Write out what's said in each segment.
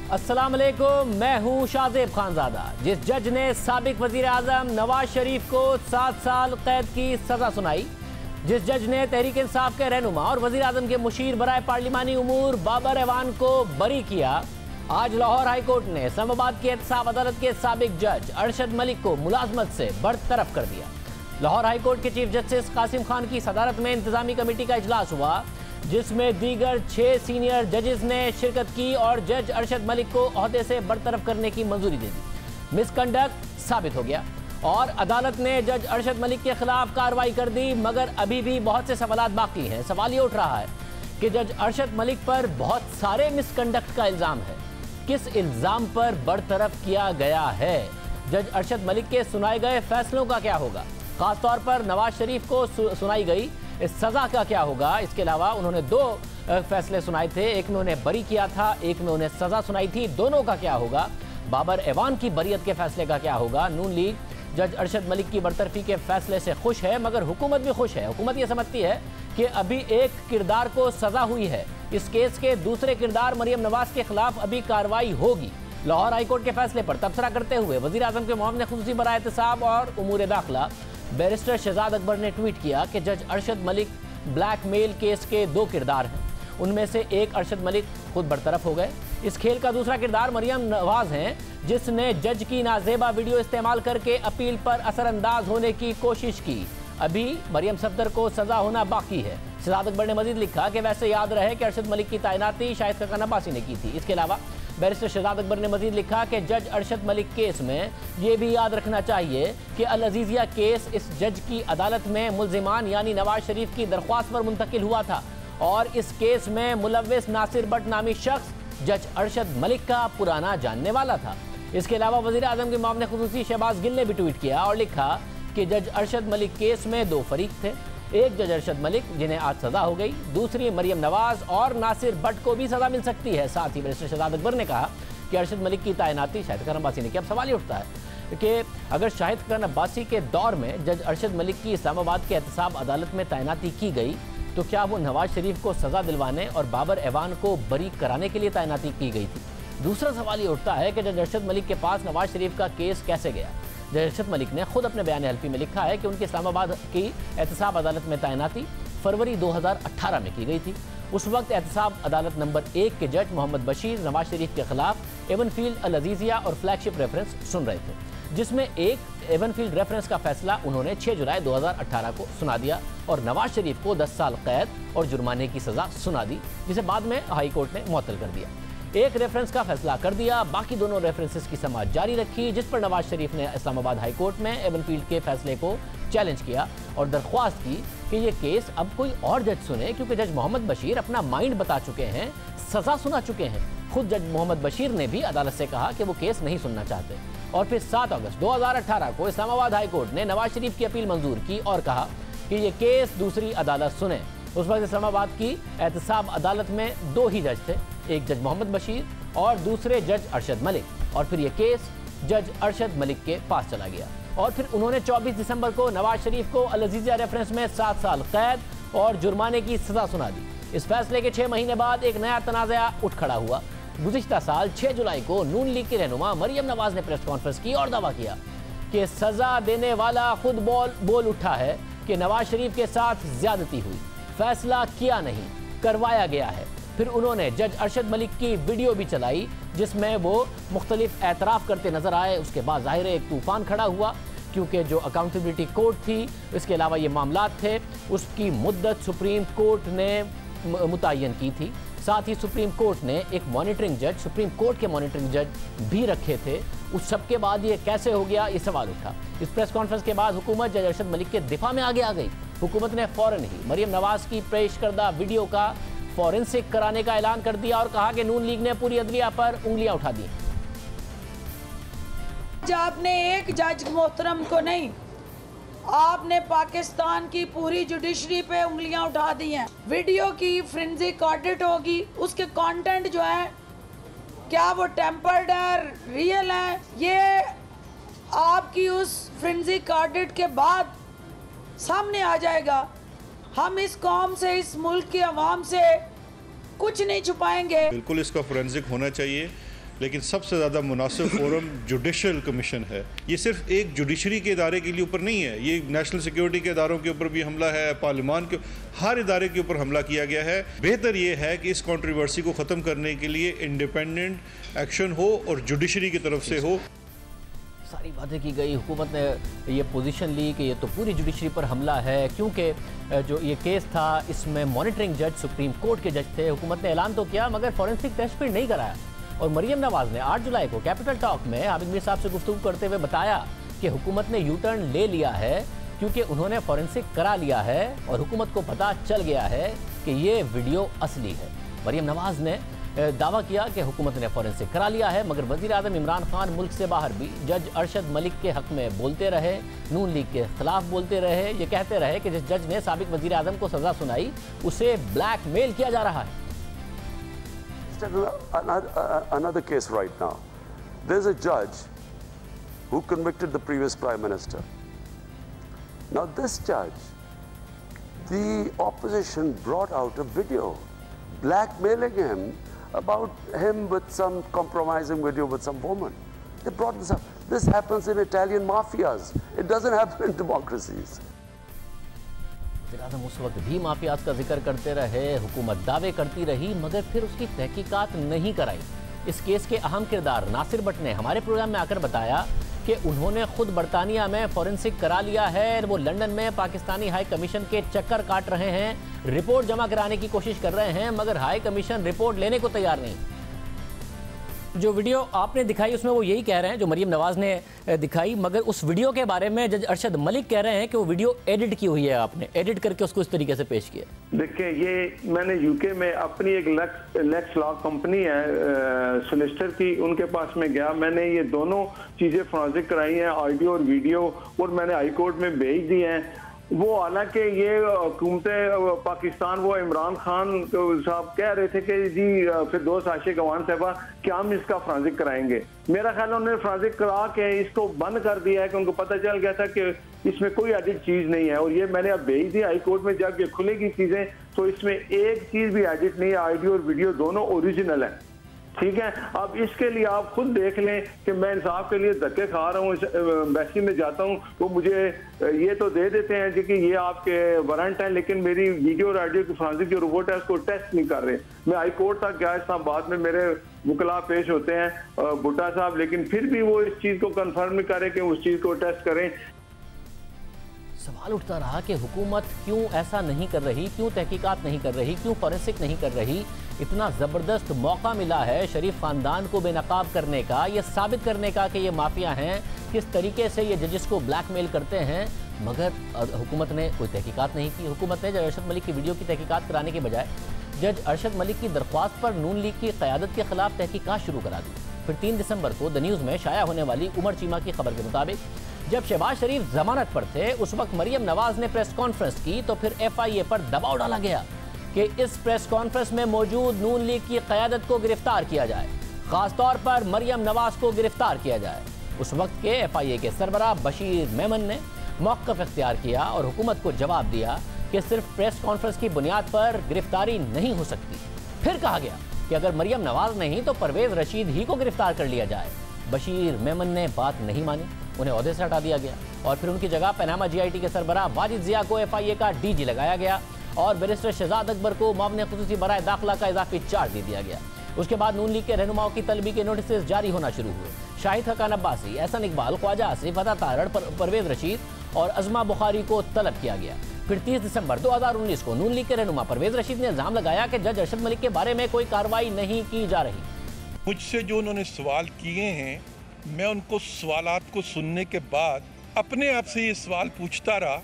अस्सलाम वालेकुम, मैं हूं शाहजेब खानजादा। जिस जज ने साबिक वजीर आजम नवाज शरीफ को 7 साल कैद की सजा सुनाई, जिस जज ने तहरीक इंसाफ के रहनुमा और वजीर आजम के मुशीर बराए पार्लिमानी उमूर बाबर एवान को बरी किया, आज लाहौर हाई कोर्ट ने इस्लामाबाद की एहतसाब अदालत के साबिक जज अरशद मलिक को मुलाजमत से बरतरफ कर दिया। लाहौर हाई कोर्ट के चीफ जस्टिस कासिम खान की सदारत में इंतजामी कमेटी का इजलास हुआ, जिसमें दीगर 6 सीनियर जजेस ने शिरकत की और जज अरशद मलिक को ओहदे से बरतरफ करने की मंजूरी दे दी। मिसकंडक्ट साबित हो गया और अदालत ने जज अरशद मलिक के खिलाफ कार्रवाई कर दी, मगर अभी भी बहुत से सवालात बाकी हैं। सवाल ये उठ रहा है कि जज अरशद मलिक पर बहुत सारे मिसकंडक्ट का इल्ज़ाम है, किस इल्ज़ाम पर बरतरफ किया गया है? जज अरशद मलिक के सुनाए गए फैसलों का क्या होगा? खासतौर पर नवाज शरीफ को सुनाई गई इस सज़ा का क्या होगा? इसके अलावा उन्होंने 2 फैसले सुनाए थे, एक में उन्हें बरी किया था, एक में उन्हें सज़ा सुनाई थी, दोनों का क्या होगा? बाबर एवान की बरियत के फैसले का क्या होगा? नून लीग जज अरशद मलिक की बरतरफी के फैसले से खुश है, मगर हुकूमत भी खुश है। हुकूमत ये समझती है कि अभी एक किरदार को सज़ा हुई है, इस केस के दूसरे किरदार मरियम नवाज के खिलाफ अभी कार्रवाई होगी। लाहौर हाईकोर्ट के फैसले पर तबसरा करते हुए वज़ीर आज़म के मामले खुसूसी बराए एहतसाब और उमूर दाखिला बैरिस्टर शहजाद अकबर ने ट्वीट किया कि जज अरशद मलिक ब्लैकमेल केस के 2 किरदार हैं, उनमें से एक अरशद मलिक खुद बरतरफ हो गए। इस खेल का दूसरा किरदार मरियम नवाज हैं, जिसने जज की नाजेबा वीडियो इस्तेमाल करके अपील पर असरअंदाज होने की कोशिश की। अभी मरियम सफदर को सजा होना बाकी है। शहजाद अकबर ने मजीद लिखा कि वैसे याद रहे कि अरशद मलिक की तैनाती शाहिद खकन अब्बासी ने की थी। इसके अलावा बैरिस्टर शहजाद अकबर ने मजीद लिखा कि जज अरशद मलिक केस में ये भी याद रखना चाहिए कि अल अजीजिया केस इस जज की अदालत में मुल्जिमान यानी नवाज शरीफ की दरख्वास्त पर मुंतकिल हुआ था और इस केस में मुलव्विस नासिर बट नामी शख्स जज अरशद मलिक का पुराना जानने वाला था। इसके अलावा वज़ीर आज़म के मामले खुसूसी शहबाज गिल ने भी ट्वीट किया और लिखा कि जज अरशद मलिक केस में 2 फरीक थे, एक जज अरशद मलिक जिन्हें आज सजा हो गई, दूसरी मरियम नवाज और नासिर बट को भी सजा मिल सकती है। साथ ही बैरिस्टर शहजाद अकबर ने कहा कि अरशद मलिक की तैनाती शाहिद खकन अब्बासी ने की। अब सवाल ये उठता है कि अगर शाहिद खकन अब्बासी के दौर में जज अरशद मलिक की इस्लामाबाद के एहतसाब अदालत में तैनाती की गई, तो क्या वो नवाज शरीफ को सजा दिलवाने और बाबर एवान को बरी कराने के लिए तैनाती की गई थी? दूसरा सवाल ये उठता है कि जज अरशद मलिक के पास नवाज शरीफ का केस कैसे गया? जज अरशद मलिक ने खुद अपने बयान हल्फी में लिखा है कि उनकी इस्लामाबाद की एहतसाब अदालत में तैनाती फरवरी 2018 में की गई थी। उस वक्त एहतसाब अदालत नंबर 1 के जज मोहम्मद बशीर नवाज शरीफ के खिलाफ एवनफील्ड अल अजीजिया और फ्लैगशिप रेफरेंस सुन रहे थे, जिसमें एक एवनफील्ड रेफरेंस का फैसला उन्होंने 6 जुलाई 2018 को सुना दिया और नवाज शरीफ को 10 साल कैद और जुर्माने की सजा सुना दी, जिसे बाद में हाई कोर्ट ने मुअत्तल कर दिया। एक रेफरेंस का फैसला कर दिया, बाकी दोनों रेफरेंसेस की समाअत जारी रखी, जिस पर नवाज शरीफ ने इस्लामाबाद हाई कोर्ट में एवनफील्ड के फैसले को चैलेंज किया और दरख्वास्त की कि ये केस अब कोई और जज सुने, क्योंकि जज मोहम्मद बशीर अपना माइंड बता चुके हैं, सजा सुना चुके हैं। खुद जज मोहम्मद बशीर ने भी अदालत से कहा कि वो केस नहीं सुनना चाहते। और फिर 7 अगस्त 2018 को इस्लामाबाद हाई कोर्ट ने नवाज शरीफ की अपील मंजूर की और कहा कि ये केस दूसरी अदालत सुने। उस वक्त इस्लामाबाद की एहतसाब अदालत में 2 ही जज थे, एक जज मोहम्मद बशीर और दूसरे जज अरशद मलिक। और फिर यह केस जज अरशद मलिक के पास चला गया और फिर उन्होंने 24 दिसंबर को नवाज शरीफ को अल अजीजिया रेफरेंस में 7 साल कैद और जुर्माने की सजा सुना दी। इस फैसले के 6 महीने बाद एक नया तनाज़ा उठ खड़ा हुआ। गुज़िश्ता साल 6 जुलाई को नून लीग की रहनुमा मरियम नवाज ने प्रेस कॉन्फ्रेंस की और दावा किया कि सजा देने वाला खुद बोल उठा है कि नवाज शरीफ के साथ ज्यादती हुई, फैसला किया नहीं, करवाया गया है। फिर उन्होंने जज अरशद मलिक की वीडियो भी चलाई, जिसमें वो मुख्तलिफ एतराफ़ करते नजर आए। उसके बाद ज़ाहिर एक तूफ़ान खड़ा हुआ, क्योंकि जो अकाउंटेबिलिटी कोर्ट थी, इसके अलावा ये मामलात थे, उसकी मुद्दत सुप्रीम कोर्ट ने मुतय्यन की थी। साथ ही सुप्रीम कोर्ट ने एक मॉनिटरिंग जज, सुप्रीम कोर्ट के मॉनिटरिंग जज भी रखे थे। उस सब के बाद ये कैसे हो गया, ये सवाल उठा। इस प्रेस कॉन्फ्रेंस के बाद हुकूमत जज अरशद मलिक के दिफा में आगे आ गई। हुकूमत ने फ़ौरन ही मरियम नवाज की पेश करदा वीडियो का फॉरेंसिक कराने का ऐलान कर दिया और कहा कि नून लीग ने पूरी अदलिया पर उंगलियां उठा दी। आपने एक जज मोहतरम को नहीं, आपने पाकिस्तान की पूरी जुडिशरी पे उंगलियां उठा दी हैं। वीडियो की फोरेंसिक ऑडिट होगी, उसके कंटेंट जो है क्या वो टेम्पर्ड है, रियल है, ये आपकी उस फोरेंसिक ऑडिट के बाद सामने आ जाएगा। हम इस कौम से, इस मुल्क के अवाम से कुछ नहीं छुपाएंगे। बिल्कुल इसका फोरेंसिक होना चाहिए। लेकिन सबसे ज़्यादा मुनासिब फोरम जुडिशल कमीशन है। ये सिर्फ एक जुडिशरी के इदारे के लिए ऊपर नहीं है, ये नेशनल सिक्योरिटी के इदारों के ऊपर भी हमला है, पार्लियामान के हर इदारे के ऊपर हमला किया गया है। बेहतर ये है कि इस कंट्रोवर्सी को ख़त्म करने के लिए इंडिपेंडेंट एक्शन हो और जुडिशरी की तरफ से हो। सारी बातें की गई, हुकूमत ने ये पोजीशन ली कि ये तो पूरी जुडिशरी पर हमला है, क्योंकि जो ये केस था इसमें मॉनिटरिंग जज सुप्रीम कोर्ट के जज थे। हुकूमत ने ऐलान तो किया मगर फॉरेंसिक टेस्ट फिर नहीं कराया। और मरियम नवाज ने 8 जुलाई को कैपिटल टॉक में आबिद मीर साहब से गुफ्तगू करते हुए बताया कि हुकूमत ने यू टर्न ले लिया है क्योंकि उन्होंने फॉरेंसिक करा लिया है और हुकूमत को पता चल गया है कि ये वीडियो असली है। मरियम नवाज ने दावा किया कि हुकूमत ने फॉरेंसिक करा लिया है, मगर वज़ीर आज़म इमरान खान मुल्क से बाहर भी जज अरशद मलिक के हक में बोलते रहे, नून लीग के खिलाफ बोलते रहे। ये कहते रहे कि जिस जज ने साबिक वज़ीर आज़म को सज़ा सुनाई उसे ब्लैकमेल किया जा रहा है। Another case right now. There's a judge who convicted the previous Prime Minister. Now this judge, the opposition brought out a video blackmailing him about him with some compromising video with some woman. They brought this up. This happens in Italian mafias. It doesn't happen in democracies. उस वक्त भी mafias का जिक्र करते रहे, हुकूमत दावे करती रही मगर फिर उसकी तहकीकात नहीं कराई। इस केस के अहम किरदार नासिर भट्ट ने हमारे प्रोग्राम में आकर बताया कि उन्होंने खुद बरतानिया में फॉरेंसिक करा लिया है, वो लंदन में पाकिस्तानी हाई कमीशन के चक्कर काट रहे हैं, रिपोर्ट जमा कराने की कोशिश कर रहे हैं मगर हाई कमीशन रिपोर्ट लेने को तैयार नहीं। जो वीडियो आपने दिखाई उसमें वो यही कह रहे हैं जो मरियम नवाज ने दिखाई, मगर उस वीडियो के बारे में जज अरशद मलिक कह रहे हैं कि वो वीडियो एडिट की हुई है, आपने एडिट करके उसको इस तरीके से पेश किया। देखिए, ये मैंने यूके में अपनी एक लेक्स लॉ कंपनी है सोलिसिटर की, उनके पास में गया, मैंने ये दोनों चीजें फॉरेंसिक कराई हैं, ऑडियो और वीडियो, और मैंने हाई कोर्ट में भेज दी हैं। वो हालांकि ये हुकूमत पाकिस्तान, वो इमरान खान साहब कह रहे थे कि जी फिरदौस आशिक अवान साहबा क्या हम इसका फॉरेंसिक कराएंगे। मेरा ख्याल उन्होंने फॉरेंसिक करा के इसको बंद कर दिया है कि उनको पता चल गया था कि इसमें कोई एडिट चीज नहीं है, और ये मैंने अब भेज दी हाई कोर्ट में। जब ये खुलेगी चीजें तो इसमें एक चीज भी एडिट नहीं है, ऑडियो और वीडियो दोनों ओरिजिनल है। ठीक है, अब इसके लिए आप खुद देख लें कि मैं इंसाफ के लिए धक्के खा रहा हूँ, एम्बेसी में जाता हूँ, वो मुझे ये तो दे देते हैं कि ये आपके वारंट है, लेकिन मेरी वीडियो और ऑडियो की फॉरेंसिक जो रिपोर्ट है उसको टेस्ट नहीं कर रहे। मैं हाई कोर्ट तक गया, इस्लामाबाद में मेरे वकला पेश होते हैं भुट्टा साहब, लेकिन फिर भी वो इस चीज को कंफर्म नहीं करें कि उस चीज को टेस्ट करें। सवाल उठता रहा कि हुकूमत क्यों ऐसा नहीं कर रही, क्यों तहकीकात नहीं कर रही, क्यों फॉरेंसिक नहीं कर रही। इतना ज़बरदस्त मौका मिला है शरीफ ख़ानदान को बेनकाब करने का, ये साबित करने का कि ये माफिया हैं, किस तरीके से ये जजेस को ब्लैकमेल करते हैं, मगर हुकूमत ने कोई तहकीकात नहीं की। हुकूमत ने जज अरशद मलिक की वीडियो की तहकीकात कराने के बजाय जज अरशद मलिक की दरख्वास्त पर नून लीग की क़यादत के खिलाफ तहकीकात शुरू करा दी। फिर 3 दिसंबर को द न्यूज़ में शाया होने वाली उमर चीमा की खबर के मुताबिक जब शहबाज शरीफ जमानत पर थे उस वक्त मरियम नवाज ने प्रेस कॉन्फ्रेंस की तो फिर FIA पर दबाव डाला गया कि इस प्रेस कॉन्फ्रेंस में मौजूद नून लीग की क़यादत को गिरफ्तार किया जाए, खासतौर पर मरियम नवाज को गिरफ्तार किया जाए। उस वक्त के FIA के सरबराह बशीर मेमन ने मौक़िफ़ इख्तियार किया और हुकूमत को जवाब दिया कि सिर्फ प्रेस कॉन्फ्रेंस की बुनियाद पर गिरफ्तारी नहीं हो सकती। फिर कहा गया कि अगर मरियम नवाज नहीं तो परवेज़ रशीद ही को गिरफ्तार कर लिया जाए। बशीर मेमन ने बात नहीं मानी, उन्हें ओहदे से हटा दिया गया और फिर उनकी जगह पनामा GIT के सरबराह वाजिद ज़िया को FIA का DG लगाया गया और बैरिस्टर शहजाद अकबर को मामले खुसूसी बराए दाखिला का इजाफी चार्ज दे दिया गया। उसके बाद नून लीग के रहनुमाओं की तलबी के नोटिस जारी होना शुरू हुए। शाहिद हकान अब्बासी, एहसन इकबाल, ख्वाजा आसिफ, अता तारड़, परवेज़ रशीद और अज़मा बुखारी को तलब किया गया। फिर 30 दिसंबर 2019 को नून लीग के रहनुमा परवेज़ रशीद ने इल्ज़ाम लगाया कि जज अरशद मलिक के बारे में कोई कार्रवाई नहीं की जा रही। मुझसे जो उन्होंने सवाल किए हैं, मैं उनको सवालात को सुनने के बाद अपने आप से ये सवाल पूछता रहा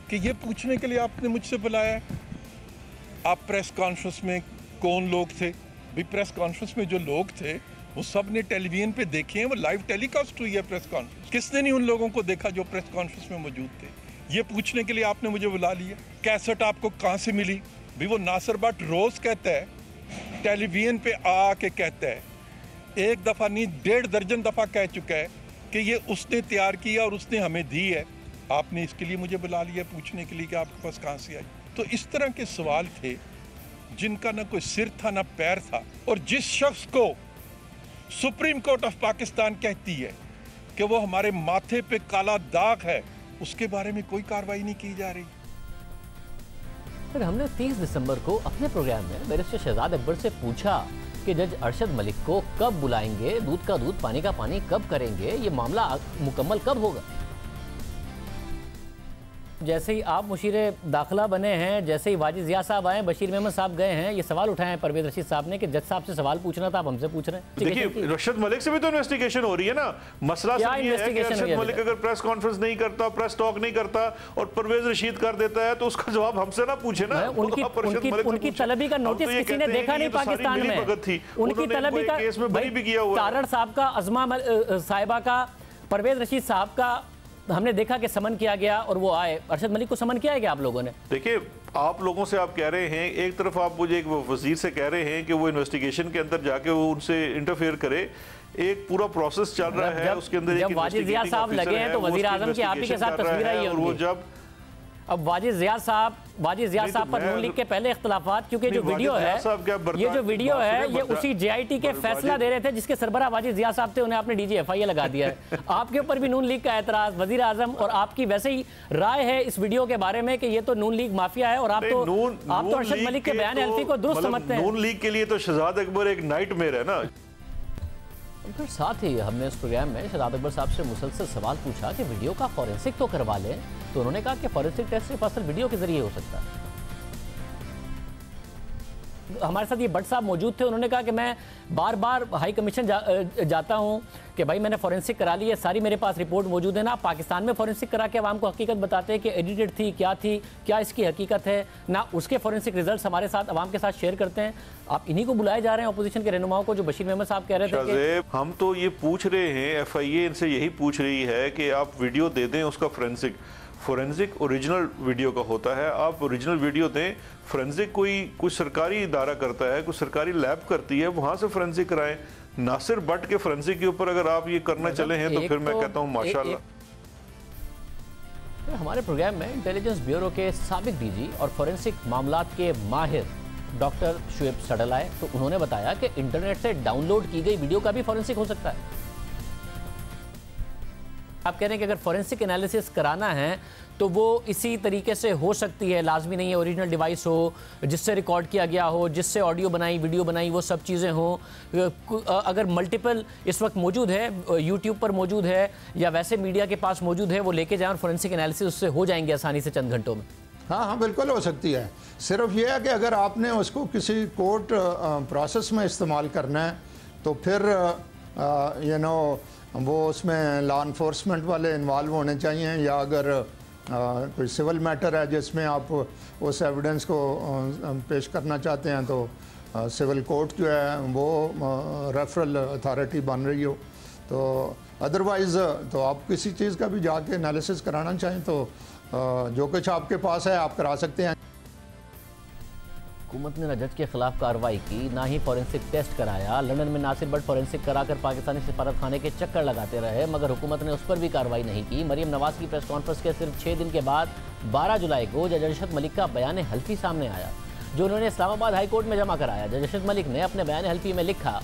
कि ये पूछने के लिए आपने मुझसे बुलाया है, आप प्रेस कॉन्फ्रेंस में कौन लोग थे? भी प्रेस कॉन्फ्रेंस में जो लोग थे वो सब ने टेलीविजन पे देखे हैं, वो लाइव टेलीकास्ट हुई है प्रेस कॉन्फ्रेंस। किसने नहीं उन लोगों को देखा जो प्रेस कॉन्फ्रेंस में मौजूद थे? ये पूछने के लिए आपने मुझे बुला लिया। कैसेट आपको कहाँ से मिली? भी वो नासिर भट्ट रोज कहता है, टेलीविजन पे आके कहता है, एक दफ़ा नहीं 1.5 दर्जन दफ़ा कह चुका है कि ये उसने तैयार किया और उसने हमें दी है। आपने इसके लिए मुझे बुला लिया पूछने के लिए कि आपके पास कहाँ से आई। तो इस तरह के सवाल थे जिनका ना कोई सिर था ना पैर था, और जिस शख्स को सुप्रीम कोर्ट ऑफ पाकिस्तान कहती है कि वो हमारे माथे पे काला दाग है, उसके बारे में कोई कार्रवाई नहीं की जा रही। फिर हमने 30 दिसंबर को अपने प्रोग्राम में बैरिस्टर शहजाद अकबर से पूछा कि जज अरशद मलिक को कब बुलाएंगे, दूध का दूध पानी का पानी कब करेंगे, ये मामला मुकम्मल कब होगा। जैसे ही आप मुशीरे दाखिला बने हैं, जैसे ही वाजिद जिया साहब आए, बशीर मेहमद साहब गए हैं, ये सवाल उठाए हैं परवेज रशीद साहब ने कि जज साहब से सवाल पूछना था, आप हमसे पूछ रहे हैं। देखिए अरशद मलिक से भी तो इन्वेस्टिगेशन हो रही है ना। मसला सिर्फ ये है कि अरशद मलिक अगर प्रेस कॉन्फ्रेंस नहीं करता, प्रेस टॉक नहीं करता और परवेज रशीद कर देता है, तो उसका जवाब हमसे ना पूछे ना। उनकी तलबी का नोटिस किसी ने देखा नहीं पाकिस्तान में, उनकी तलबी का केस में बरी भी किया हुआ, तारड़ साहब का, अजमा साहिबा का, परवेज रशीद साहब का हमने देखा कि समन किया गया और वो आए। अरशद मलिक को समन किया है क्या आप लोगों ने? देखिए आप लोगों से आप कह रहे हैं, एक तरफ आप मुझे एक वजीर से कह रहे हैं कि वो इन्वेस्टिगेशन के अंदर जाके वो उनसे इंटरफेयर करे, एक पूरा प्रोसेस चल रहा है, उसके अंदर जब वाजिद जिया साहब लगे हैं तो वजीर आजम की आप ही के साथ तस्वीर आई है, और वो जब अब वाजिद जिया साहब पर नून लीग के पहले इख्तिलाफात, क्योंकि जो वीडियो है, ये जो वीडियो है, ये उसी जेआईटी के फैसला दे रहे थे जिसके सरबराह वाजिद जिया साहब थे, उन्हें आपने डीजीएफआई लगा दिया है। आपके ऊपर भी नून लीग का एतराज, वजीर आजम और आपकी वैसे ही राय है इस वीडियो के बारे में कि ये तो नून लीग माफिया है और आप तो अरशद मलिक के बयान हल्फी को दुरुस्त समझते हैं। नून लीग के लिए तो शहजाद अकबर एक नाइटमेयर है ना। फिर साथ ही हमने इस प्रोग्राम में शहजाद अकबर साहब से मुसलसल सवाल पूछा कि वीडियो का फॉरेंसिक तो करवा लें, तो उन्होंने कहा कि फॉरेंसिक टेस्ट सिर्फ असल वीडियो के जरिए हो सकता है। हमारे साथ ये भट्ट साहब मौजूद थे, उन्होंने कहा कि मैं बार बार हाई कमीशन जाता हूं कि भाई मैंने फॉरेंसिक करा ली है, सारी मेरे पास रिपोर्ट मौजूद है ना। पाकिस्तान में फॉरेंसिक करा के आवाम को हकीकत बताते हैं कि एडिटेड थी, क्या इसकी हकीकत है ना, उसके फॉरेंसिक रिजल्ट हमारे साथ आवाम के साथ शेयर करते हैं। आप इन्हीं को बुलाए जा रहे हैं, अपोजिशन के रहनुमाओं को, जो बशीर मेहमद साहब कह रहे थे कि हम तो ये पूछ रहे हैं, FIA इनसे यही पूछ रही है कि आप वीडियो दे दें, उसका फोरेंसिक ओरिजिनल वीडियो का होता है, आप ओरिजिनल वीडियो दें। फोरेंसिक कोई सरकारी इदारा करता है, कोई सरकारी लैब करती है, वहां से फोरेंसिक कराएं। नासिर भट्ट के फोरेंसिक के ऊपर अगर आप ये करना चले हैं तो फिर मैं कहता हूं माशाल्लाह। हमारे प्रोग्राम में इंटेलिजेंस ब्यूरो के साबिक DG और फोरेंसिक मामलात के माहिर डॉक्टर शुएब सडल आए, तो उन्होंने बताया कि इंटरनेट से डाउनलोड की गई वीडियो का भी फोरेंसिक हो सकता है। आप कह रहे हैं कि अगर फोरेंसिक एनालिसिस कराना है तो वो इसी तरीके से हो सकती है, लाजमी नहीं है ओरिजिनल डिवाइस हो जिससे रिकॉर्ड किया गया हो, जिससे ऑडियो बनाई, वीडियो बनाई, वो सब चीज़ें हों। अगर मल्टीपल इस वक्त मौजूद है, यूट्यूब पर मौजूद है या वैसे मीडिया के पास मौजूद है, वो लेके जाएं और फोरेंसिक एनालिसिस उससे हो जाएंगे आसानी से चंद घंटों में। हाँ बिल्कुल हो सकती है। सिर्फ ये है कि अगर आपने उसको किसी कोर्ट प्रोसेस में इस्तेमाल करना है तो फिर वो उसमें लॉ इन्फोर्समेंट वाले इन्वॉल्व होने चाहिए, या अगर कोई सिविल मैटर है जिसमें आप उस एविडेंस को पेश करना चाहते हैं तो सिविल कोर्ट जो है वो रेफरल अथॉरिटी बन रही हो। तो अदरवाइज़ तो आप किसी चीज़ का भी जाके एनालिसिस कराना चाहें तो जो कुछ आपके पास है आप करा सकते हैं। हुकूमत ने ना जज के खिलाफ कार्रवाई की, ना ही फॉरेंसिक टेस्ट कराया। लंदन में नासिर भट्ट फॉरेंसिक कराकर पाकिस्तानी सफारत खाने के चक्कर लगाते रहे, मगर हुकूमत ने उस पर भी कार्रवाई नहीं की। मरीम नवाज की प्रेस कॉन्फ्रेंस के सिर्फ 6 दिन के बाद 12 जुलाई को जज अरशद मलिक का बयान हल्फी सामने आया, जो उन्होंने इस्लामाबाद हाई कोर्ट में जमा कराया। जज अरशद मलिक ने अपने बयान हल्फी में लिखा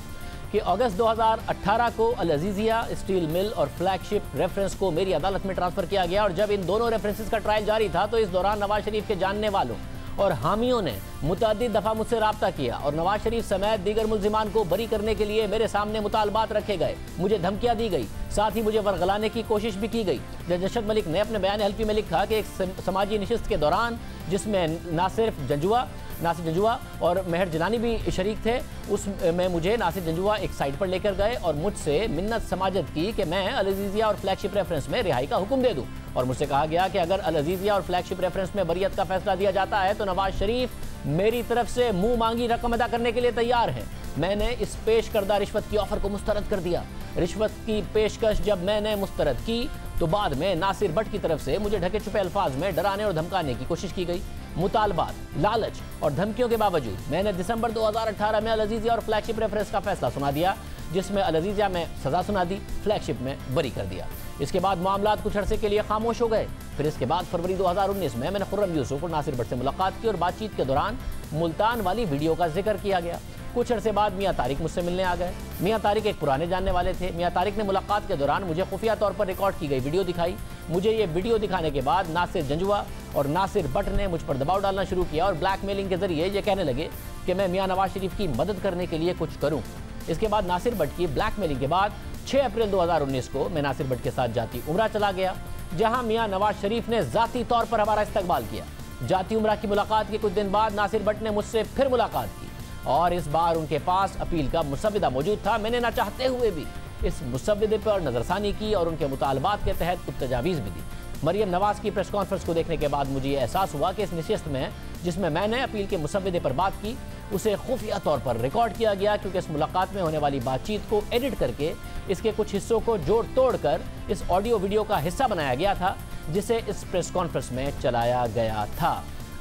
कि अगस्त 2018 को अल अजीजिया स्टील मिल और फ्लैगशिप रेफरेंस को मेरी अदालत में ट्रांसफर किया गया, और जब इन दोनों रेफरेंसेस का ट्रायल जारी था तो इस दौरान नवाज शरीफ के जानने वालों और हामियों ने मुतअद्दिद दफ़ा मुझसे रब्ता किया और नवाज शरीफ समेत दीगर मुल्जिमान को बरी करने के लिए मेरे सामने मुतालबात रखे गए, मुझे धमकियां दी गई, साथ ही मुझे वरगलाने की कोशिश भी की गई। जज अरशद मलिक ने अपने बयान हल्फी में लिखा कि एक समाजी नशिस्त के दौरान जिसमें नासिर जंजुआ और मेहर जलानी भी शरीक थे, उसमें मुझे नासिर जंजुआ एक साइड पर लेकर गए और मुझसे मिन्नत समाजत की कि मैं अल अजीजिया और फ्लैगशिप रेफरेंस में रिहाई का हुक्म दे दूं, और मुझसे कहा गया कि अगर अल अजीजिया और फ्लैगशिप रेफरेंस में बरियत का फैसला दिया जाता है तो नवाज शरीफ मेरी तरफ से मुंह मांगी रकम अदा करने के लिए तैयार हैं। मैंने इस पेश करदा रिश्वत की ऑफर को मुस्तरद कर दिया। रिश्वत की पेशकश जब मैंने मुस्तरद की तो बाद में नासिर भट्ट की तरफ से मुझे ढके छुपे अल्फाज में डराने और धमकाने की कोशिश की गई। मुतालबात, लालच और धमकियों के बावजूद मैंने दिसंबर 2018 में अल अजीजिया और फ्लैगशिप रेफरेंस का फैसला सुना दिया, जिसमें अल अजीजिया में सजा सुना दी, फ्लैगशिप में बरी कर दिया। इसके बाद मामलात कुछ अरसे के लिए खामोश हो गए। फिर इसके बाद फरवरी 2019 में मैंने खुर्रम यूसुफ और नासिर भट्ट से मुलाकात की और बातचीत के दौरान मुल्तान वाली वीडियो का जिक्र किया गया। कुछ अरसे बाद मियां तारिक मुझसे मिलने आ गए। मियां तारिक एक पुराने जानने वाले थे। मियां तारिक ने मुलाकात के दौरान मुझे खुफिया तौर पर रिकॉर्ड की गई वीडियो दिखाई। मुझे ये वीडियो दिखाने के बाद नासिर जंजुआ और नासिर भट्ट ने मुझ पर दबाव डालना शुरू किया और ब्लैकमेलिंग के जरिए ये कहने लगे कि मैं मियां नवाज शरीफ की मदद करने के लिए कुछ करूं। इसके बाद नासिर भट्ट की ब्लैकमेलिंग के बाद 6 अप्रैल 2019 को मैं नासिर भट्ट के साथ जाती उम्रा चला गया, जहां मियां नवाज शरीफ ने जाती तौर पर हमारा इस्तकबाल किया। जाती उम्रा की मुलाकात के कुछ दिन बाद नासिर भट्ट ने मुझसे फिर मुलाकात की और इस बार उनके पास अपील का मुसव्विदा मौजूद था। मैंने ना चाहते हुए भी इस मुसव्विदे पर नजरसानी की और उनके मुतालबात के तहत कुछ तजावीज़ भी दी। मरियम नवाज की प्रेस कॉन्फ्रेंस को देखने के बाद मुझे ये एहसास हुआ कि इस नशिस्त में जिसमें मैंने अपील के मुसव्विदे पर बात की उसे खुफिया तौर पर रिकॉर्ड किया गया, क्योंकि इस मुलाकात में होने वाली बातचीत को एडिट करके इसके कुछ हिस्सों को जोड़ तोड़ कर इस ऑडियो वीडियो का हिस्सा बनाया गया था, जिसे इस प्रेस कॉन्फ्रेंस में चलाया गया था।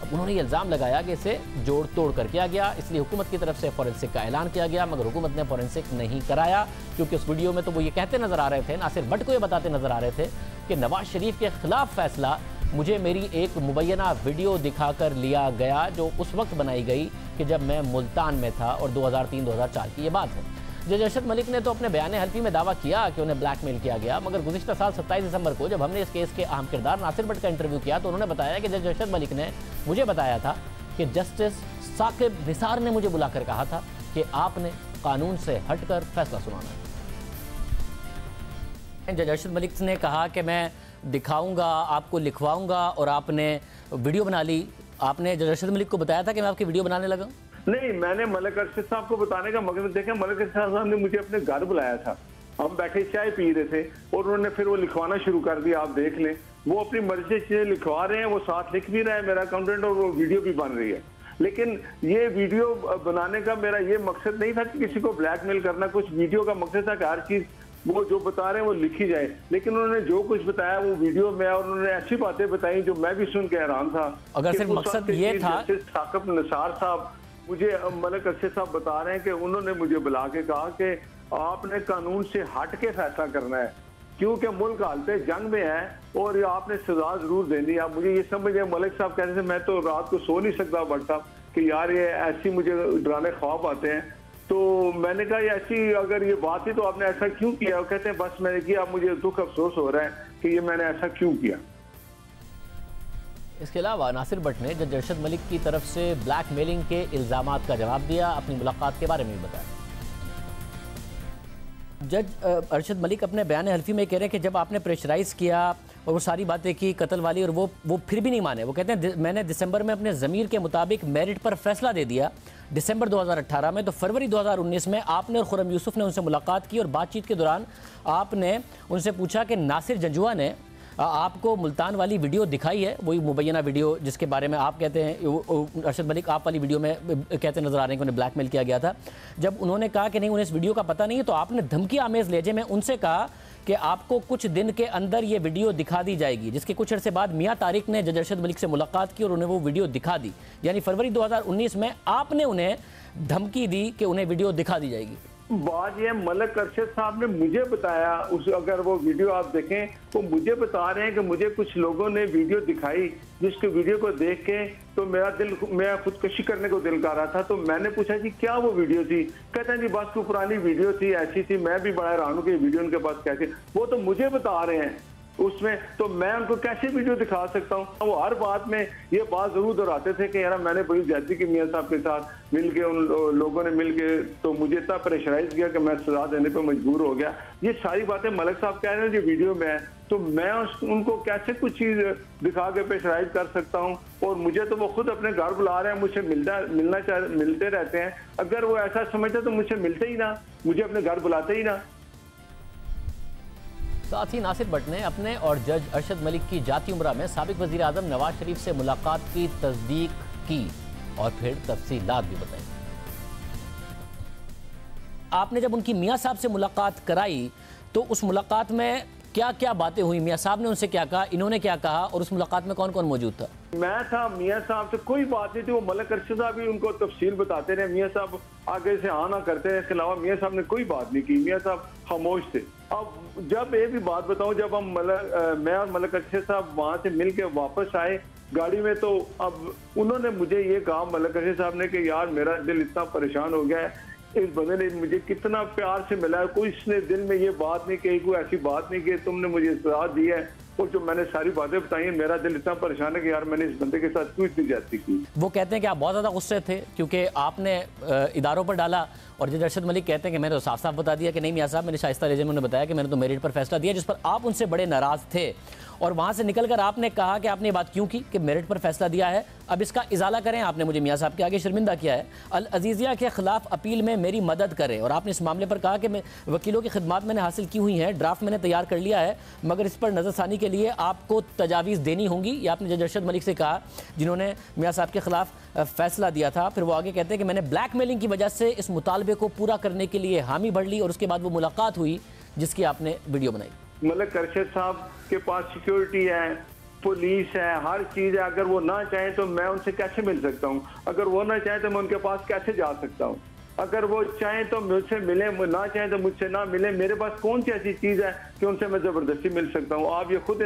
अब उन्होंने ये इल्ज़ाम लगाया कि इसे जोड़ तोड़ कर किया गया, इसलिए हुकूमत की तरफ से फॉरेंसिक का ऐलान किया गया, मगर हुकूमत ने फॉरेंसिक नहीं कराया, क्योंकि उस वीडियो में तो वो ये कहते नजर आ रहे थे, नासिर भट्ट को ये बताते नजर आ रहे थे कि नवाज शरीफ के खिलाफ फैसला मुझे मेरी एक मुबैना वीडियो दिखाकर लिया गया, जो उस वक्त बनाई गई कि जब मैं मुल्तान में था और 2003-2004 की ये बात है। जज अरशद मलिक ने तो अपने बयान हल्फी में दावा किया कि उन्हें ब्लैकमेल किया गया, मगर गुज़िश्ता साल 27 दिसंबर को जब हमने इस केस के अहम किरदार नासिर भट्ट का इंटरव्यू किया तो उन्होंने बताया कि जज अरशद मलिक ने मुझे बताया था कि जस्टिस साकिब निसार ने मुझे बुलाकर कहा था कि आपने कानून से हटकर फैसला सुनाना है। जज अरशद मलिक ने कहा कि मैं दिखाऊंगा, आपको लिखवाऊंगा, और आपने वीडियो बना ली। आपने जज अरशद मलिक को बताया था कि मैं आपकी वीडियो बनाने लगा? नहीं, मैंने मलिक अरशद साहब को बताने का मकसद देखें, मलिक अरशद साहब ने मुझे अपने घर बुलाया था, हम बैठे चाय पी रहे थे और उन्होंने फिर वो लिखवाना शुरू कर दिया। आप देख लें, वो अपनी मर्जी से चीजें लिखवा रहे हैं, वो साथ लिख भी रहे हैं मेरा कंटेंट, और वो वीडियो भी बन रही है। लेकिन ये वीडियो बनाने का मेरा ये मकसद नहीं था कि किसी को ब्लैकमेल करना, कुछ वीडियो का मकसद था कि हर चीज वो जो बता रहे हैं वो लिखी जाए। लेकिन उन्होंने जो कुछ बताया वो वीडियो में, और उन्होंने ऐसी बातें बताई जो मैं भी सुन के हैरान था। अगर सिर्फ मकसद ये था, साकिब निसार साहब मुझे मलिक अरशद साहब बता रहे हैं कि उन्होंने मुझे बुला के कहा कि आपने कानून से हट के फैसला करना है, क्योंकि मुल्क हालत जंग में है और आपने सजा जरूर देनी है। आप मुझे ये समझ गए, मलिक साहब कहते थे मैं तो रात को सो नहीं सकता भट्ट साहब कि यार ये ऐसी मुझे डराने ख्वाब आते हैं। तो मैंने कहा ऐसी अगर ये बात है तो आपने ऐसा क्यों किया? वो कहते हैं बस मैंने किया, मुझे दुख अफसोस हो रहा है कि ये मैंने ऐसा क्यों किया। इसके अलावा नासिर भट्ट ने जज अरशद मलिक की तरफ से ब्लैकमेलिंग के इल्जामात का जवाब दिया, अपनी मुलाकात के बारे में भी बताया। जज अरशद मलिक अपने बयान हल्फी में कह रहे हैं कि जब आपने प्रेशराइज किया और वो सारी बातें की कत्ल वाली, और वो फिर भी नहीं माने। वो कहते हैं मैंने दिसंबर में अपने ज़मीर के मुताबिक मेरिट पर फैसला दे दिया दिसंबर 2018 में, तो फरवरी 2019 में आपने और खुर्रम यूसुफ ने उनसे मुलाकात की और बातचीत के दौरान आपने उनसे पूछा कि नासिर जंजुआ ने आपको मुल्तान वाली वीडियो दिखाई है, वही मुबैना वीडियो जिसके बारे में आप कहते हैं अरशद मलिक आप वाली वीडियो में कहते नजर आ रहे हैं कि उन्हें ब्लैकमेल किया गया था। जब उन्होंने कहा कि नहीं उन्हें इस वीडियो का पता नहीं है, तो आपने धमकी आमेज लहजे में उनसे कहा कि आपको कुछ दिन के अंदर ये वीडियो दिखा दी जाएगी, जिसके कुछ अर्से बाद मियां तारिक ने जज अरशद मलिक से मुलाकात की और उन्हें वो वीडियो दिखा दी। यानी फरवरी 2019 में आपने उन्हें धमकी दी कि उन्हें वीडियो दिखा दी जाएगी। बात ये मलिक अरशद साहब ने मुझे बताया, उस अगर वो वीडियो आप देखें तो मुझे बता रहे हैं कि मुझे कुछ लोगों ने वीडियो दिखाई, जिसके वीडियो को देख के तो मेरा खुदकशी करने को दिल कर रहा था। तो मैंने पूछा जी क्या वो वीडियो थी? कहते हैं जी बस कोई पुरानी वीडियो थी, ऐसी थी। मैं भी बड़ा हैरान हूं कि वीडियो उनके पास कैसे, वो तो मुझे बता रहे हैं उसमें, तो मैं उनको कैसे वीडियो दिखा सकता हूँ? वो हर बात में ये बात जरूर दोहराते थे कि यार मैंने बड़ी ज्यादती की मियां साहब के साथ मिलके, उन लोगों ने मिलके तो मुझे इतना प्रेशराइज किया कि मैं सजा देने पे मजबूर हो गया। ये सारी बातें मलिक साहब कह रहे हैं जो वीडियो में है, तो मैं उनको कैसे कुछ चीज दिखा के प्रेशराइज कर सकता हूँ? और मुझे तो वो खुद अपने घर बुला रहे हैं, मुझसे मिलते रहते हैं। अगर वो ऐसा समझते तो मुझसे मिलते ही ना, मुझे अपने घर बुलाते ही ना। साथ ही नासिर भट्ट ने अपने और जज अरशद मलिक की जाती उम्रा में साबिक वज़ीर आज़म नवाज शरीफ से मुलाकात की तस्दीक की और फिर तफसीलात भी बताई। आपने जब उनकी मियां साहब से मुलाकात कराई तो उस मुलाकात में क्या क्या बातें हुई? मियां साहब ने उनसे क्या कहा, इन्होंने क्या कहा, और उस मुलाकात में कौन कौन मौजूद था? मैं था, मियां साहब से कोई बात नहीं थी। वो मलिक अरशद साहब भी उनको तफसील बताते रहे, मियां साहब आगे से आना करते हैं, इसके अलावा मियां साहब ने कोई बात नहीं की। मियां साहब खामोश थे। अब जब ये भी बात बताऊं, जब हम मैं और मलिक अरशद साहब वहां से मिल के वापस आए गाड़ी में। तो अब उन्होंने मुझे ये कहा, मलिक अर्शद साहब ने, कि यार मेरा दिल इतना परेशान हो गया है, इस बंदे ने मुझे कितना प्यार से मिला है, कोई इसने दिल में ये बात नहीं कही, कोई ऐसी बात नहीं की, तुमने मुझे साथ दिया है, और जो मैंने सारी बातें बताई हैं, मेरा दिल इतना परेशान है कि यार मैंने इस बंदे के साथ क्यों इतनी ज्यादती की। वो कहते हैं कि आप बहुत ज़्यादा गुस्से थे क्योंकि आपने इदारों पर डाला, और जज अरशद मलिक कहते हैं कि मैंने तो साफ साफ बता दिया कि नहीं मियां साहब, मैंने शाइस्ता रेज़े में उन्होंने बताया कि मैंने तो मेरिट पर फैसला दिया, जिस पर आप उनसे बड़े नाराज़ थे, और वहाँ से निकलकर आपने कहा कि आपने ये बात क्यों की कि मेरिट पर फैसला दिया है, अब इसका इजाला करें, आपने मुझे मियां साहब के आगे शर्मिंदा किया है, अल अजीज़िया के खिलाफ अपील में मेरी मदद करें, और आपने इस मामले पर कहा कि मैं वकीलों की खिदमात मैंने हासिल की हुई हैं, ड्राफ्ट मैंने तैयार कर लिया है, मगर इस पर नज़रसानी के लिए आपको तजावीज़ देनी होंगी। ये आपने जज अरशद मलिक से कहा, जिन्होंने मियां साहब के खिलाफ फैसला दिया था। फिर वो आगे कहते हैं कि मैंने ब्लैकमेलिंग की वजह से इस मुतालबे को पूरा करने के लिए हामी भर ली, और उसके बाद वो मुलाकात हुई जिसकी आपने वीडियो बनाई। मलिक अर्शद साहब के पास सिक्योरिटी है, पुलिस है, हर चीज़ है, अगर वो ना चाहें तो मैं उनसे कैसे मिल सकता हूँ, अगर वो ना चाहें तो मैं उनके पास कैसे जा सकता हूँ, अगर वो चाहें तो मुझसे मिले, ना चाहें तो मुझसे ना मिले, मेरे पास कौन सी ऐसी चीज़ है कि उनसे मैं ज़बरदस्ती मिल सकता हूँ। आप ये खुद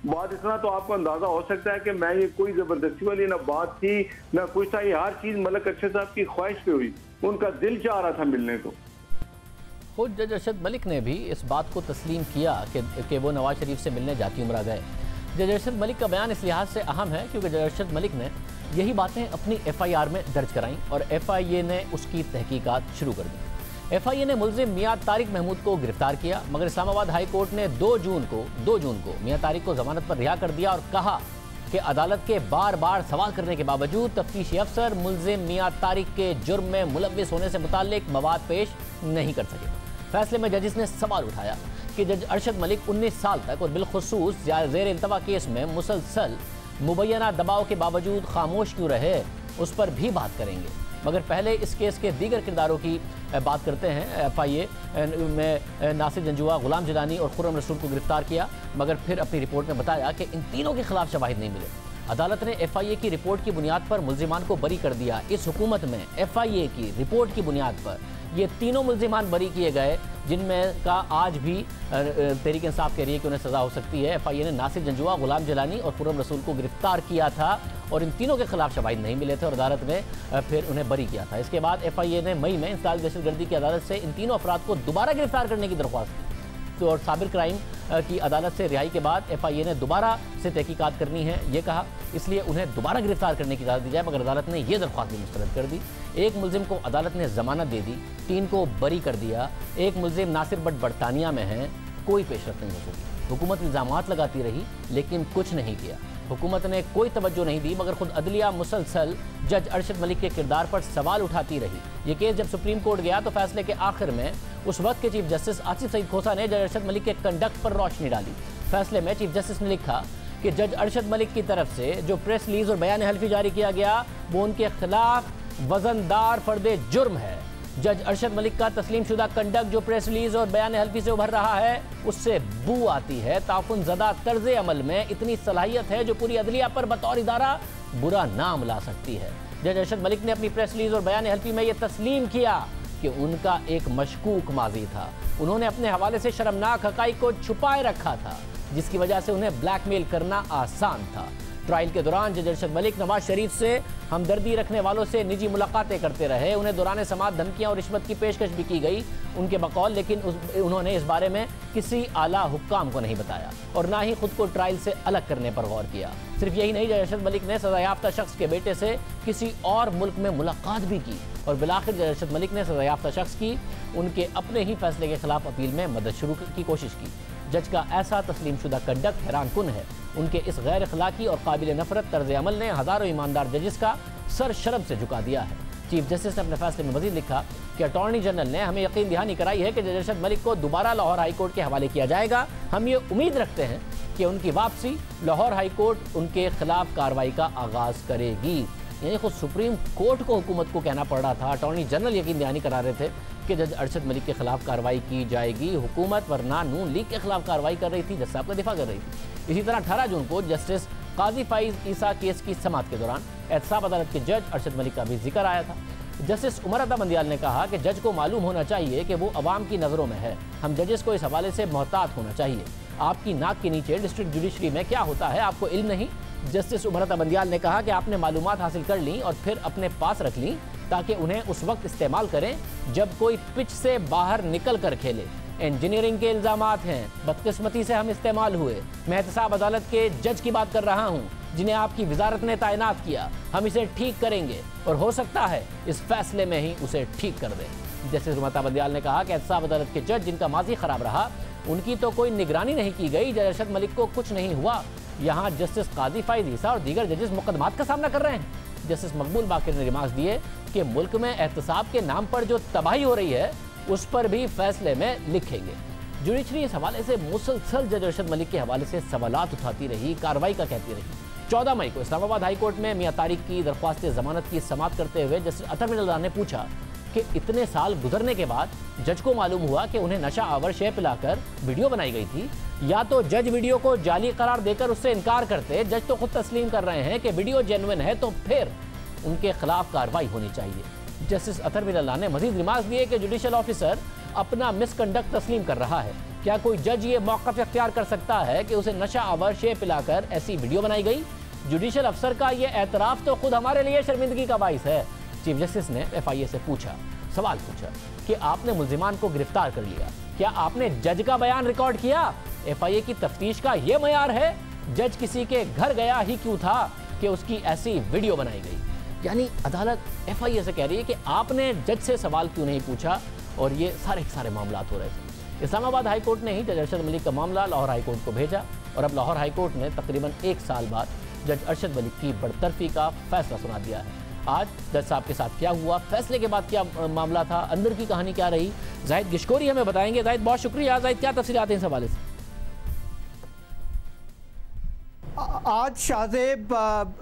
बात, इतना तो आपको अंदाजा हो सकता है कि मैं ये कोई ज़बरदस्ती वाली ना बात थी ना कुछ था, ये हर चीज़ मलिक अर्शद साहब की ख्वाहिश पे हुई, उनका दिल चाह रहा था मिलने को। खुद जज अरशद मलिक ने भी इस बात को तस्लीम किया कि वो नवाज शरीफ से मिलने जाती उम्रा गए। जज अरशद मलिक का बयान इस लिहाज से अहम है क्योंकि जज अरशद मलिक ने यही बातें अपनी FIR में दर्ज कराईं और FIA ने उसकी तहकीकात शुरू कर दी। FIA ने मुलजिम मियां तारिक महमूद को गिरफ्तार किया, मगर इस्लामाबाद हाई कोर्ट ने 2 जून को मियां तारिक को जमानत पर रिहा कर दिया और कहा कि अदालत के बार बार सवाल करने के बावजूद तफ्तीशी अफसर मुलजिम मियां तारिक के जुर्म में मुलव्विस होने से मुताल्लिक मवाद पेश नहीं कर सके। फैसले में जजिस ने सवाल उठाया कि जज अरशद मलिक 19 साल तक और बिलखुसूस ज़ेर इल्तवा केस में मुसलसल मुबैना दबाव के बावजूद खामोश क्यों रहे, उस पर भी बात करेंगे। मगर पहले इस केस के दीगर किरदारों की बात करते हैं। FIA में नासिर जंजुआ, गुलाम जिलानी और खुर्रम रसूल को गिरफ्तार किया, मगर फिर अपनी रिपोर्ट में बताया कि इन तीनों के खिलाफ शवाहिद नहीं मिले। अदालत ने FIA की रिपोर्ट की बुनियाद पर मुल्जिमान को बरी कर दिया। इस हुकूमत में FIA की रिपोर्ट की बुनियाद पर ये तीनों मुल्जिमान बरी किए गए, जिनमें का आज भी तहरीक इंसाफ कह रही है कि उन्हें सज़ा हो सकती है। FIA ने नासिर जंजुआ, गुलाम जिलानी और खुर्रम रसूल को गिरफ्तार किया था और इन तीनों के खिलाफ शवाहिद नहीं मिले थे और अदालत ने फिर उन्हें बरी किया था। इसके बाद FIA ने मई में इंसदाद दहशतगर्दी की अदालत से इन तीनों अफराद को दोबारा गिरफ्तार करने की दरख्वास्त की। तो और साबिर क्राइम की अदालत से रिहाई के बाद FIA ने दोबारा से तहकीकात करनी है ये कहा, इसलिए उन्हें दोबारा गिरफ्तार करने की इजाज़त दी जाए, मगर अदालत ने यह दरख्वास्त भी मुस्तरद कर दी। एक मुलजिम को अदालत ने जमानत दे दी, 3 को बरी कर दिया। एक मुलजिम नासिर बट बरतानिया में है, कोई पेशरफ नहीं हो सकी। हुकूमत इल्ज़ामात लगाती रही लेकिन कुछ नहीं किया। हुकूमत ने कोई तवज्जो नहीं दी, मगर खुद अदलिया मुसलसल जज अरशद मलिक के किरदार पर सवाल उठाती रही। ये केस जब सुप्रीम कोर्ट गया तो फैसले के आखिर में उस वक्त के चीफ जस्टिस आसिफ सईद खोसा ने जज अरशद मलिक के कंडक्ट पर रोशनी डाली। फैसले में चीफ जस्टिस ने लिखा कि जज अरशद मलिक की तरफ से जो प्रेस रिलीज और बयान हल्फी जारी किया गया वो उनके खिलाफ वजनदार फर्दे जुर्म है। जज अरशद मलिक का तस्लीमशुदा कंडक्ट जो प्रेस रिलीज और बयान हल्फी से उभर रहा है उससे बू आती है। ताफुन ज़दा तर्ज अमल में इतनी सलाहियत है जो पूरी अदलिया पर बतौर इदारा बुरा नाम ला सकती है। जज अरशद मलिक ने अपनी प्रेस रिलीज और बयान हल्फी में यह तस्लीम किया कि उनका एक मशकूक माजी था। उन्होंने अपने हवाले से शर्मनाक हक़ाइक़ को छुपाए रखा था, जिसकी वजह से उन्हें ब्लैकमेल करना आसान था। ट्रायल के दौरान जज अरशद मलिक नवाज शरीफ से हमदर्दी रखने वालों से निजी मुलाकातें करते रहे। उन्हें दौरान समाअत धमकियां और रिश्वत की पेशकश भी की गई उनके बकौल, लेकिन उन्होंने इस बारे में किसी आला हुक्काम को नहीं बताया और ना ही खुद को ट्रायल से अलग करने पर गौर किया। सिर्फ यही नहीं, जज अरशद मलिक ने सजायाफ्ता शख्स के बेटे से किसी और मुल्क में मुलाकात भी की और बिलाखिर जज अरशद मलिक ने सजायाफ्ता शख्स की उनके अपने ही फैसले के खिलाफ अपील में मदद शुरू की कोशिश की। जज का ऐसा तस्लीमशुदा कंडक्ट हैरान कुन है। उनके इस गैर अखलाकी और काबिल नफरत तर्ज अमल ने हज़ारों ईमानदार जजिस का सर शर्म से झुका दिया है। चीफ जस्टिस ने अपने फैसले में मजीद लिखा कि अटॉर्नी जनरल ने हमें यकीन दहानी कराई है कि जज अरशद मलिक को दोबारा लाहौर हाई कोर्ट के हवाले किया जाएगा। हम ये उम्मीद रखते हैं कि उनकी वापसी लाहौर हाई कोर्ट उनके खिलाफ कार्रवाई का आगाज़ करेगी। यानी खुद सुप्रीम कोर्ट को हुकूमत को कहना पड़ रहा था, अटॉर्नी जनरल यकीन दहानी करा रहे थे कि जज अरशद मलिक के खिलाफ कार्रवाई की जाएगी। हुकूमत वरना नून लीग के खिलाफ कार्रवाई कर रही थी, जज साहब का दिफा कर रही थी। इसी तरह 18 जून को जस्टिस काजी फाइज ईसा केस की समाअत के दौरान एहतसाब अदालत के जज अरशद मलिक का भी जिक्र आया था। जस्टिस उमर अता बंदियाल ने कहा कि जज को मालूम होना चाहिए कि वो अवाम की नज़रों में है। हम जजेस को इस हवाले से मोहतात होना चाहिए। आपकी नाक के नीचे डिस्ट्रिक्ट जुडिशरी में क्या होता है आपको इल्म नहीं। जस्टिस उमरता बंदियाल ने कहा कि आपने मालूमात हासिल कर ली और फिर अपने पास रख ली ताकि उन्हें उस वक्त इस्तेमाल करें जब कोई पिच से बाहर निकल कर खेले। इंजीनियरिंग के इल्जामात हैं, बदकिस्मती से हम इस्तेमाल हुए। मैं एहतसाब अदालत के जज की बात कर रहा हूँ जिन्हें आपकी वजारत ने तैनात किया। हम इसे ठीक करेंगे और हो सकता है इस फैसले में ही उसे ठीक कर दें। जस्टिस उमरता बंदियाल ने कहा कि एहतसाब अदालत के जज जिनका माजी खराब रहा उनकी तो कोई निगरानी नहीं की गई। जज अरशद मलिक को कुछ नहीं हुआ। यहाँ जस्टिस काजी फाइज ईसा और दीगर जजेस मुकदमात का सामना कर रहे हैं। जस्टिस मकबूल बाकिर ने रिमार्क्स दिए कि मुल्क में एहतसाब के नाम पर जो तबाही हो रही है उस पर भी फैसले में लिखेंगे। जुडिशरी इस हवाले से मुसलसल जज अरशद मलिक के हवाले से सवालात उठाती रही, कार्रवाई का कहती रही। 14 मई को इस्लामाबाद हाई कोर्ट में मियां तारिक की दरख्वास्त जमानत की समाअत करते हुए जस्टिस अतर मिनल्ला ने पूछा कि इतने साल गुजरने के बाद जज को मालूम हुआ कि उन्हें नशा आवर शय पिलाकर वीडियो बनाई गई थी, या तो जज वीडियो को जाली करार देकर उससे इनकार करते। जज तो खुद तस्लीम कर रहे हैं कि वीडियो जेन्युइन है, तो फिर उनके खिलाफ कार्रवाई होनी चाहिए। जस्टिस अतर मिनल्ला ने मजीद रिमार्क्स दिए कि जुडिशल ऑफिसर अपना मिसकंडक्ट तस्लीम कर रहा है। क्या कोई जज ये मौक़िफ़ इख्तियार कर सकता है कि उसे नशा आवर शय पिलाकर ऐसी वीडियो बनाई गई? जुडिशल अफसर का ये एतराफ़ तो खुद हमारे लिए शर्मिंदगी का बाइस है। चीफ जस्टिस ने FIA से सवाल पूछा कि आपने मुल्जिमान को गिरफ्तार कर लिया, क्या आपने जज का बयान रिकॉर्ड किया? FIA की तफ्तीश का ये मयार है? जज किसी के घर गया ही क्यों था कि उसकी ऐसी वीडियो बनाई गई? यानी अदालत FIA से कह रही है कि आपने जज से सवाल क्यों नहीं पूछा, और ये सारे मामला हो रहे थे। इस्लामाबाद हाई कोर्ट ने ही जज अरशद मलिक का मामला लाहौर हाई कोर्ट को भेजा और अब लाहौर हाई कोर्ट ने तकरीबन 1 साल बाद जज अरशद मलिक की बरतरफी का फैसला सुना दिया है। आज जज साहब के साथ क्या हुआ, फैसले के बाद क्या मामला था, अंदर की कहानी क्या रही, जाहिद गिशकोरी हमें बताएंगे। जाहिद, बहुत शुक्रिया। जाहिद, क्या तफसीलात हैं इस हवाले से? आज शाहजेब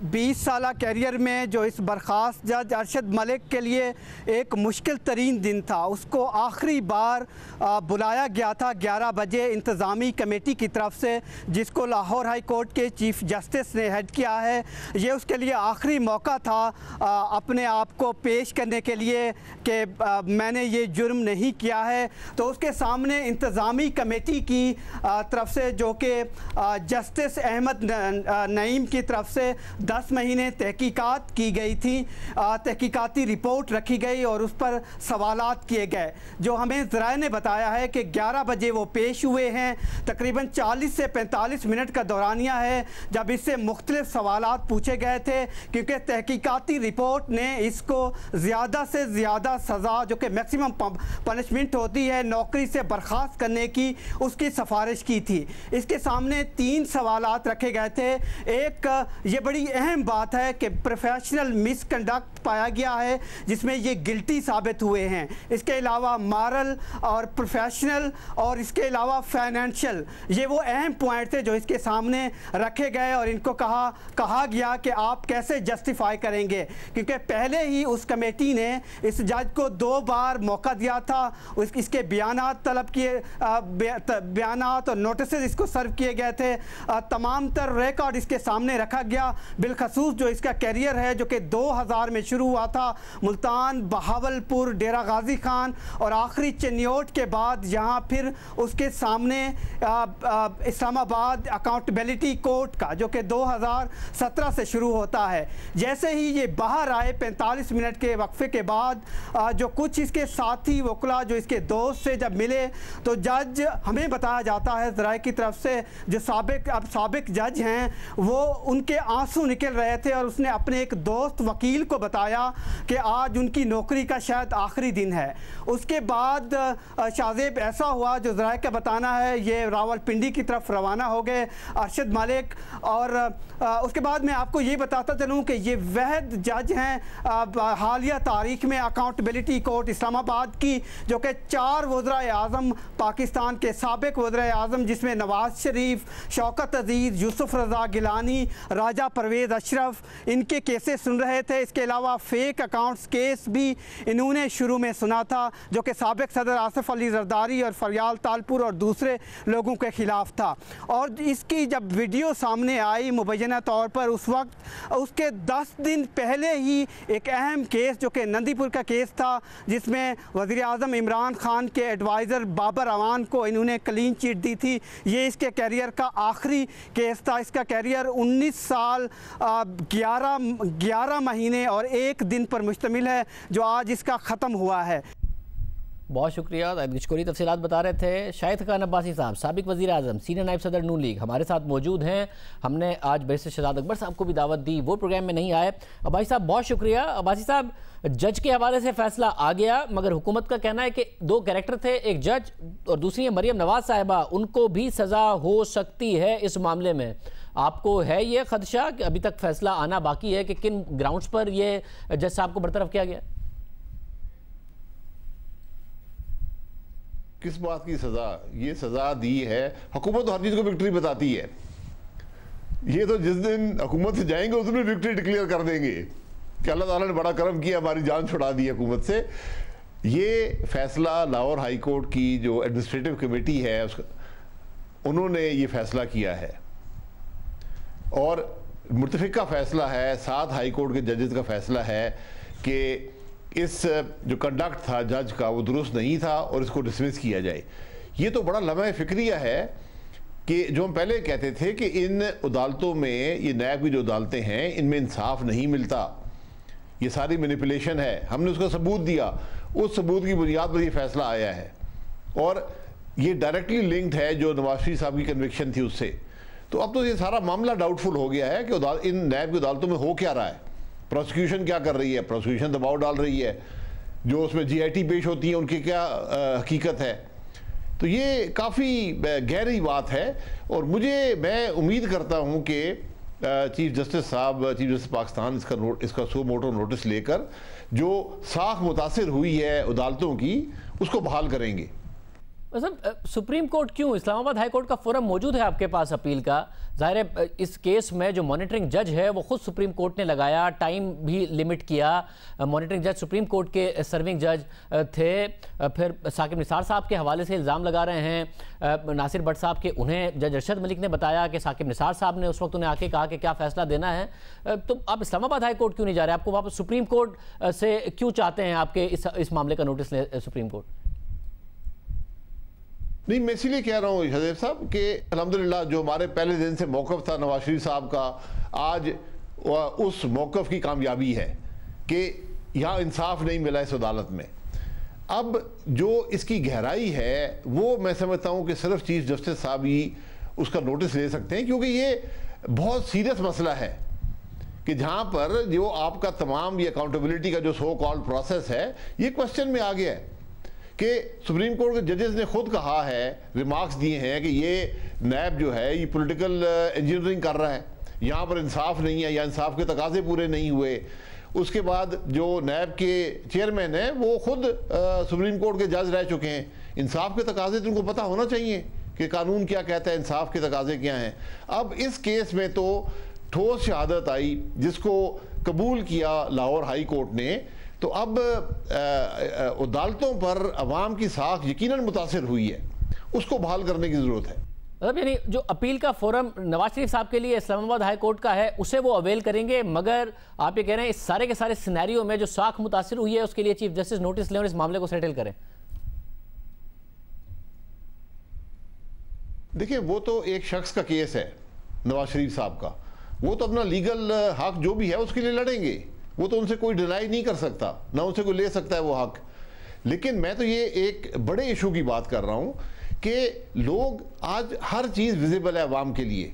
20 साल कैरियर में जो इस बर्खास्त जज अरशद मलिक के लिए एक मुश्किल तरीन दिन था। उसको आखिरी बार बुलाया गया था 11 बजे इंतज़ामी कमेटी की तरफ से, जिसको लाहौर हाई कोर्ट के चीफ जस्टिस ने हेड किया है। ये उसके लिए आखिरी मौका था अपने आप को पेश करने के लिए कि मैंने ये जुर्म नहीं किया है। तो उसके सामने इंतज़ामी कमेटी की तरफ से, जो कि जस्टिस अहमद नईम की तरफ से 10 महीने तहकीकात की गई थी, तहकीकाती रिपोर्ट रखी गई और उस पर सवालात किए गए। जो हमें ज़राए ने बताया है कि 11 बजे वो पेश हुए हैं। तकरीबन 40 से 45 मिनट का दौरानिया है जब इससे मुख्तलिफ सवालात पूछे गए थे, क्योंकि तहकीकाती रिपोर्ट ने इसको ज़्यादा से ज़्यादा सज़ा, जो कि मैक्सिमम पनिशमेंट होती है, नौकरी से बर्खास्त करने की, उसकी सिफारिश की थी। इसके सामने 3 सवालात रखे गए थे। एक, ये बड़ी अहम बात है कि प्रोफेशनल मिसकंडक्ट पाया गया है जिसमें ये गिल्टी साबित हुए हैं। इसके अलावा मॉरल और प्रोफेशनल और इसके अलावा फाइनेंशियल, ये वो अहम पॉइंट थे जो इसके सामने रखे गए और इनको कहा गया कि आप कैसे जस्टिफाई करेंगे, क्योंकि पहले ही उस कमेटी ने इस जज को 2 बार मौका दिया था। इसके बयानात तलब किए, बयानात और नोटिस इसको सर्व किए गए थे। तमाम तर रिकॉर्ड इसके सामने रखा गया, बिलखसूस जो इसका कैरियर है जो कि 2000 में शुरू हुआ था, मुल्तान, बहावलपुर, डेरा गाजी खान और आखिरी चन्योट के बाद यहाँ फिर उसके सामने इस्लामाबाद अकाउंटेबिलिटी कोर्ट का, जो कि 2017 से शुरू होता है। जैसे ही ये बाहर आए 45 मिनट के वक्फे के बाद, जो कुछ इसके साथी वकला जो इसके दोस्त से जब मिले, तो जज, हमें बताया जाता है ज़राए की तरफ से, जो साबिक जज हैं, वो उनके आंसू निकल रहे थे और उसने अपने एक दोस्त वकील को बताया कि आज उनकी नौकरी का शायद आखिरी दिन है। उसके बाद शाहजेब ऐसा हुआ, जो ज़राए का बताना है, ये रावलपिंडी की तरफ रवाना हो गए अरशद मलिक। और उसके बाद मैं आपको ये बताता चलूँ कि ये वहद जज हैं हालिया तारीख में अकाउंटेबिलिटी कोर्ट इस्लामाबाद की, जो कि 4 वज़ीर-ए-आज़म पाकिस्तान के साबिक वज़ीर-ए-आज़म, जिसमें नवाज शरीफ, शौकत अजीज़, यूसुफ रज़ा गिलानी, राजा परवेज़ अशरफ, इनके केसेस सुन रहे थे। इसके अलावा फेक अकाउंट्स केस भी इन्होंने शुरू में सुना था, जो कि साबिक सदर आसिफ अली जरदारी और फरियाल तालपुर और दूसरे लोगों के ख़िलाफ़ था। और इसकी जब वीडियो सामने आई मुबैना तौर पर, उस वक्त उसके 10 दिन पहले ही एक अहम केस, जो कि नंदीपुर का केस था, जिसमें वज़ीर-ए-आज़म इमरान खान के एडवाइज़र बाबर अवान को इन्होंने क्लीन चिट दी थी। ये इसके कैरियर का आखिरी केस था। इसका कैरियर 19 साल 11 महीने और 1 दिन पर मुश्तमिल है, जो आज इसका ख़त्म हुआ है। बहुत शुक्रिया। गिचकोरी तफसीलात बता रहे थे। शाहिद खान अब्बासी साहब, साबिक वज़ीर आज़म, सीनियर नायब सदर नून लीग, हमारे साथ मौजूद हैं। हमने आज बैरिस्टर शहजाद अकबर साहब को भी दावत दी, वो प्रोग्राम में नहीं आए। अब्बासी साहब बहुत शुक्रिया। अब्बासी साहब, जज के हवाले से फैसला आ गया, मगर हुकूमत का कहना है कि 2 कैरेक्टर थे, एक जज और दूसरी है मरियम नवाज साहिबा, उनको भी सज़ा हो सकती है इस मामले में। आपको है ये खदशा कि अभी तक फैसला आना बाकी है कि किन ग्राउंड्स पर ये जज साहब को बरतरफ किया गया? किस बात की सज़ा? ये सज़ा दी है, हुकूमत तो हर चीज़ को विक्ट्री बताती है। ये तो जिस दिन हुकूमत से जाएंगे उस दिन विक्ट्री डिक्लेयर कर देंगे कि अल्लाह ताला ने बड़ा करम किया, हमारी जान छुड़ा दी हुकूमत से। ये फैसला लाहौर हाई कोर्ट की जो एडमिनिस्ट्रेटिव कमेटी है उन्होंने ये फैसला किया है और मुतफिका फैसला है, 7 हाई कोर्ट के जजेस का फैसला है कि इस जो कंडक्ट था जज का वो दुरुस्त नहीं था और इसको डिसमिस किया जाए। ये तो बड़ा लम्हा फिक्रिया है कि जो हम पहले कहते थे कि इन अदालतों में, ये नैब की जो अदालतें हैं, इनमें इंसाफ नहीं मिलता, ये सारी मैनिपुलेशन है। हमने उसका सबूत दिया, उस सबूत की बुनियाद पर ये फैसला आया है और ये डायरेक्टली लिंक्ड है जो नवाज शरीफ साहब की कन्विक्शन थी उससे। तो अब तो ये सारा मामला डाउटफुल हो गया है कि इन नैब की अदालतों में हो क्या रहा है, प्रोसिक्यूशन क्या कर रही है। प्रोसिक्यूशन दबाव डाल रही है, जो उसमें GIT पेश होती है उनकी क्या हकीकत है। तो ये काफ़ी गहरी बात है और मैं उम्मीद करता हूँ कि चीफ जस्टिस साहब, चीफ जस्टिस पाकिस्तान इसका सो मोटो नोटिस लेकर जो साख मुतासिर हुई है अदालतों की उसको बहाल करेंगे। मतलब सुप्रीम कोर्ट क्यों? इस्लामाबाद हाई कोर्ट का फोरम मौजूद है आपके पास अपील का। जाहिर है इस केस में जो मॉनिटरिंग जज है वो खुद सुप्रीम कोर्ट ने लगाया, टाइम भी लिमिट किया। मॉनिटरिंग जज सुप्रीम कोर्ट के सर्विंग जज थे। फिर साकिब निसार साहब के हवाले से इल्ज़ाम लगा रहे हैं नासिर भट्ट साहब के, उन्हें जज अरशद मलिक ने बताया कि साकिब निसार साहब ने उस वक्त उन्हें आके कहा कि क्या फ़ैसला देना है। तो आप इस्लामाबाद हाई कोर्ट क्यों नहीं जा रहे? आपको वापस सुप्रीम कोर्ट से क्यों चाहते हैं आपके इस मामले का नोटिस ले सुप्रीम कोर्ट? नहीं, मैं इसीलिए कह रहा हूँ हज़रत साहब कि अल्हम्दुलिल्लाह जो हमारे पहले दिन से मौक़िफ़ था नवाज शरीफ साहब का, आज उस मौक़िफ़ की कामयाबी है कि यहाँ इंसाफ नहीं मिला इस अदालत में। अब जो इसकी गहराई है वो मैं समझता हूँ कि सिर्फ चीफ जस्टिस साहब ही उसका नोटिस ले सकते हैं, क्योंकि ये बहुत सीरियस मसला है कि जहाँ पर जो आपका तमाम ये अकाउंटेबिलिटी का जो सो कॉल्ड प्रोसेस है ये क्वेश्चन में आ गया है कि सुप्रीम कोर्ट के जजेस ने खुद कहा है, रिमार्क्स दिए हैं कि ये नैब जो है ये पॉलिटिकल इंजीनियरिंग कर रहा है, यहाँ पर इंसाफ नहीं है या इंसाफ के तकाजे पूरे नहीं हुए। उसके बाद जो नैब के चेयरमैन हैं वो खुद सुप्रीम कोर्ट के जज रह चुके हैं। इंसाफ के तकाजे तो उनको पता होना चाहिए कि कानून क्या कहता है, इंसाफ के तकाजे क्या हैं। अब इस केस में तो ठोस शहादत आई जिसको कबूल किया लाहौर हाई कोर्ट ने, तो अब अदालतों पर अवाम की साख यकीनन मुतासिर हुई है, उसको बहाल करने की ज़रूरत है। मतलब यानी जो अपील का फोरम नवाज शरीफ साहब के लिए इस्लामाबाद हाई कोर्ट का है उसे वो अवेल करेंगे, मगर आप ये कह रहे हैं इस सारे के सारे सिनेरियो में जो साख मुतासिर हुई है उसके लिए चीफ जस्टिस नोटिस लें और इस मामले को सेटल करें। देखिए वो तो एक शख्स का केस है नवाज शरीफ साहब का, वो तो अपना लीगल हक जो भी है उसके लिए लड़ेंगे, वो तो उनसे कोई डिनाई नहीं कर सकता, ना उनसे कोई ले सकता है वो हक। लेकिन मैं तो ये एक बड़े इशू की बात कर रहा हूँ कि लोग आज हर चीज़ विजिबल है अवाम के लिए।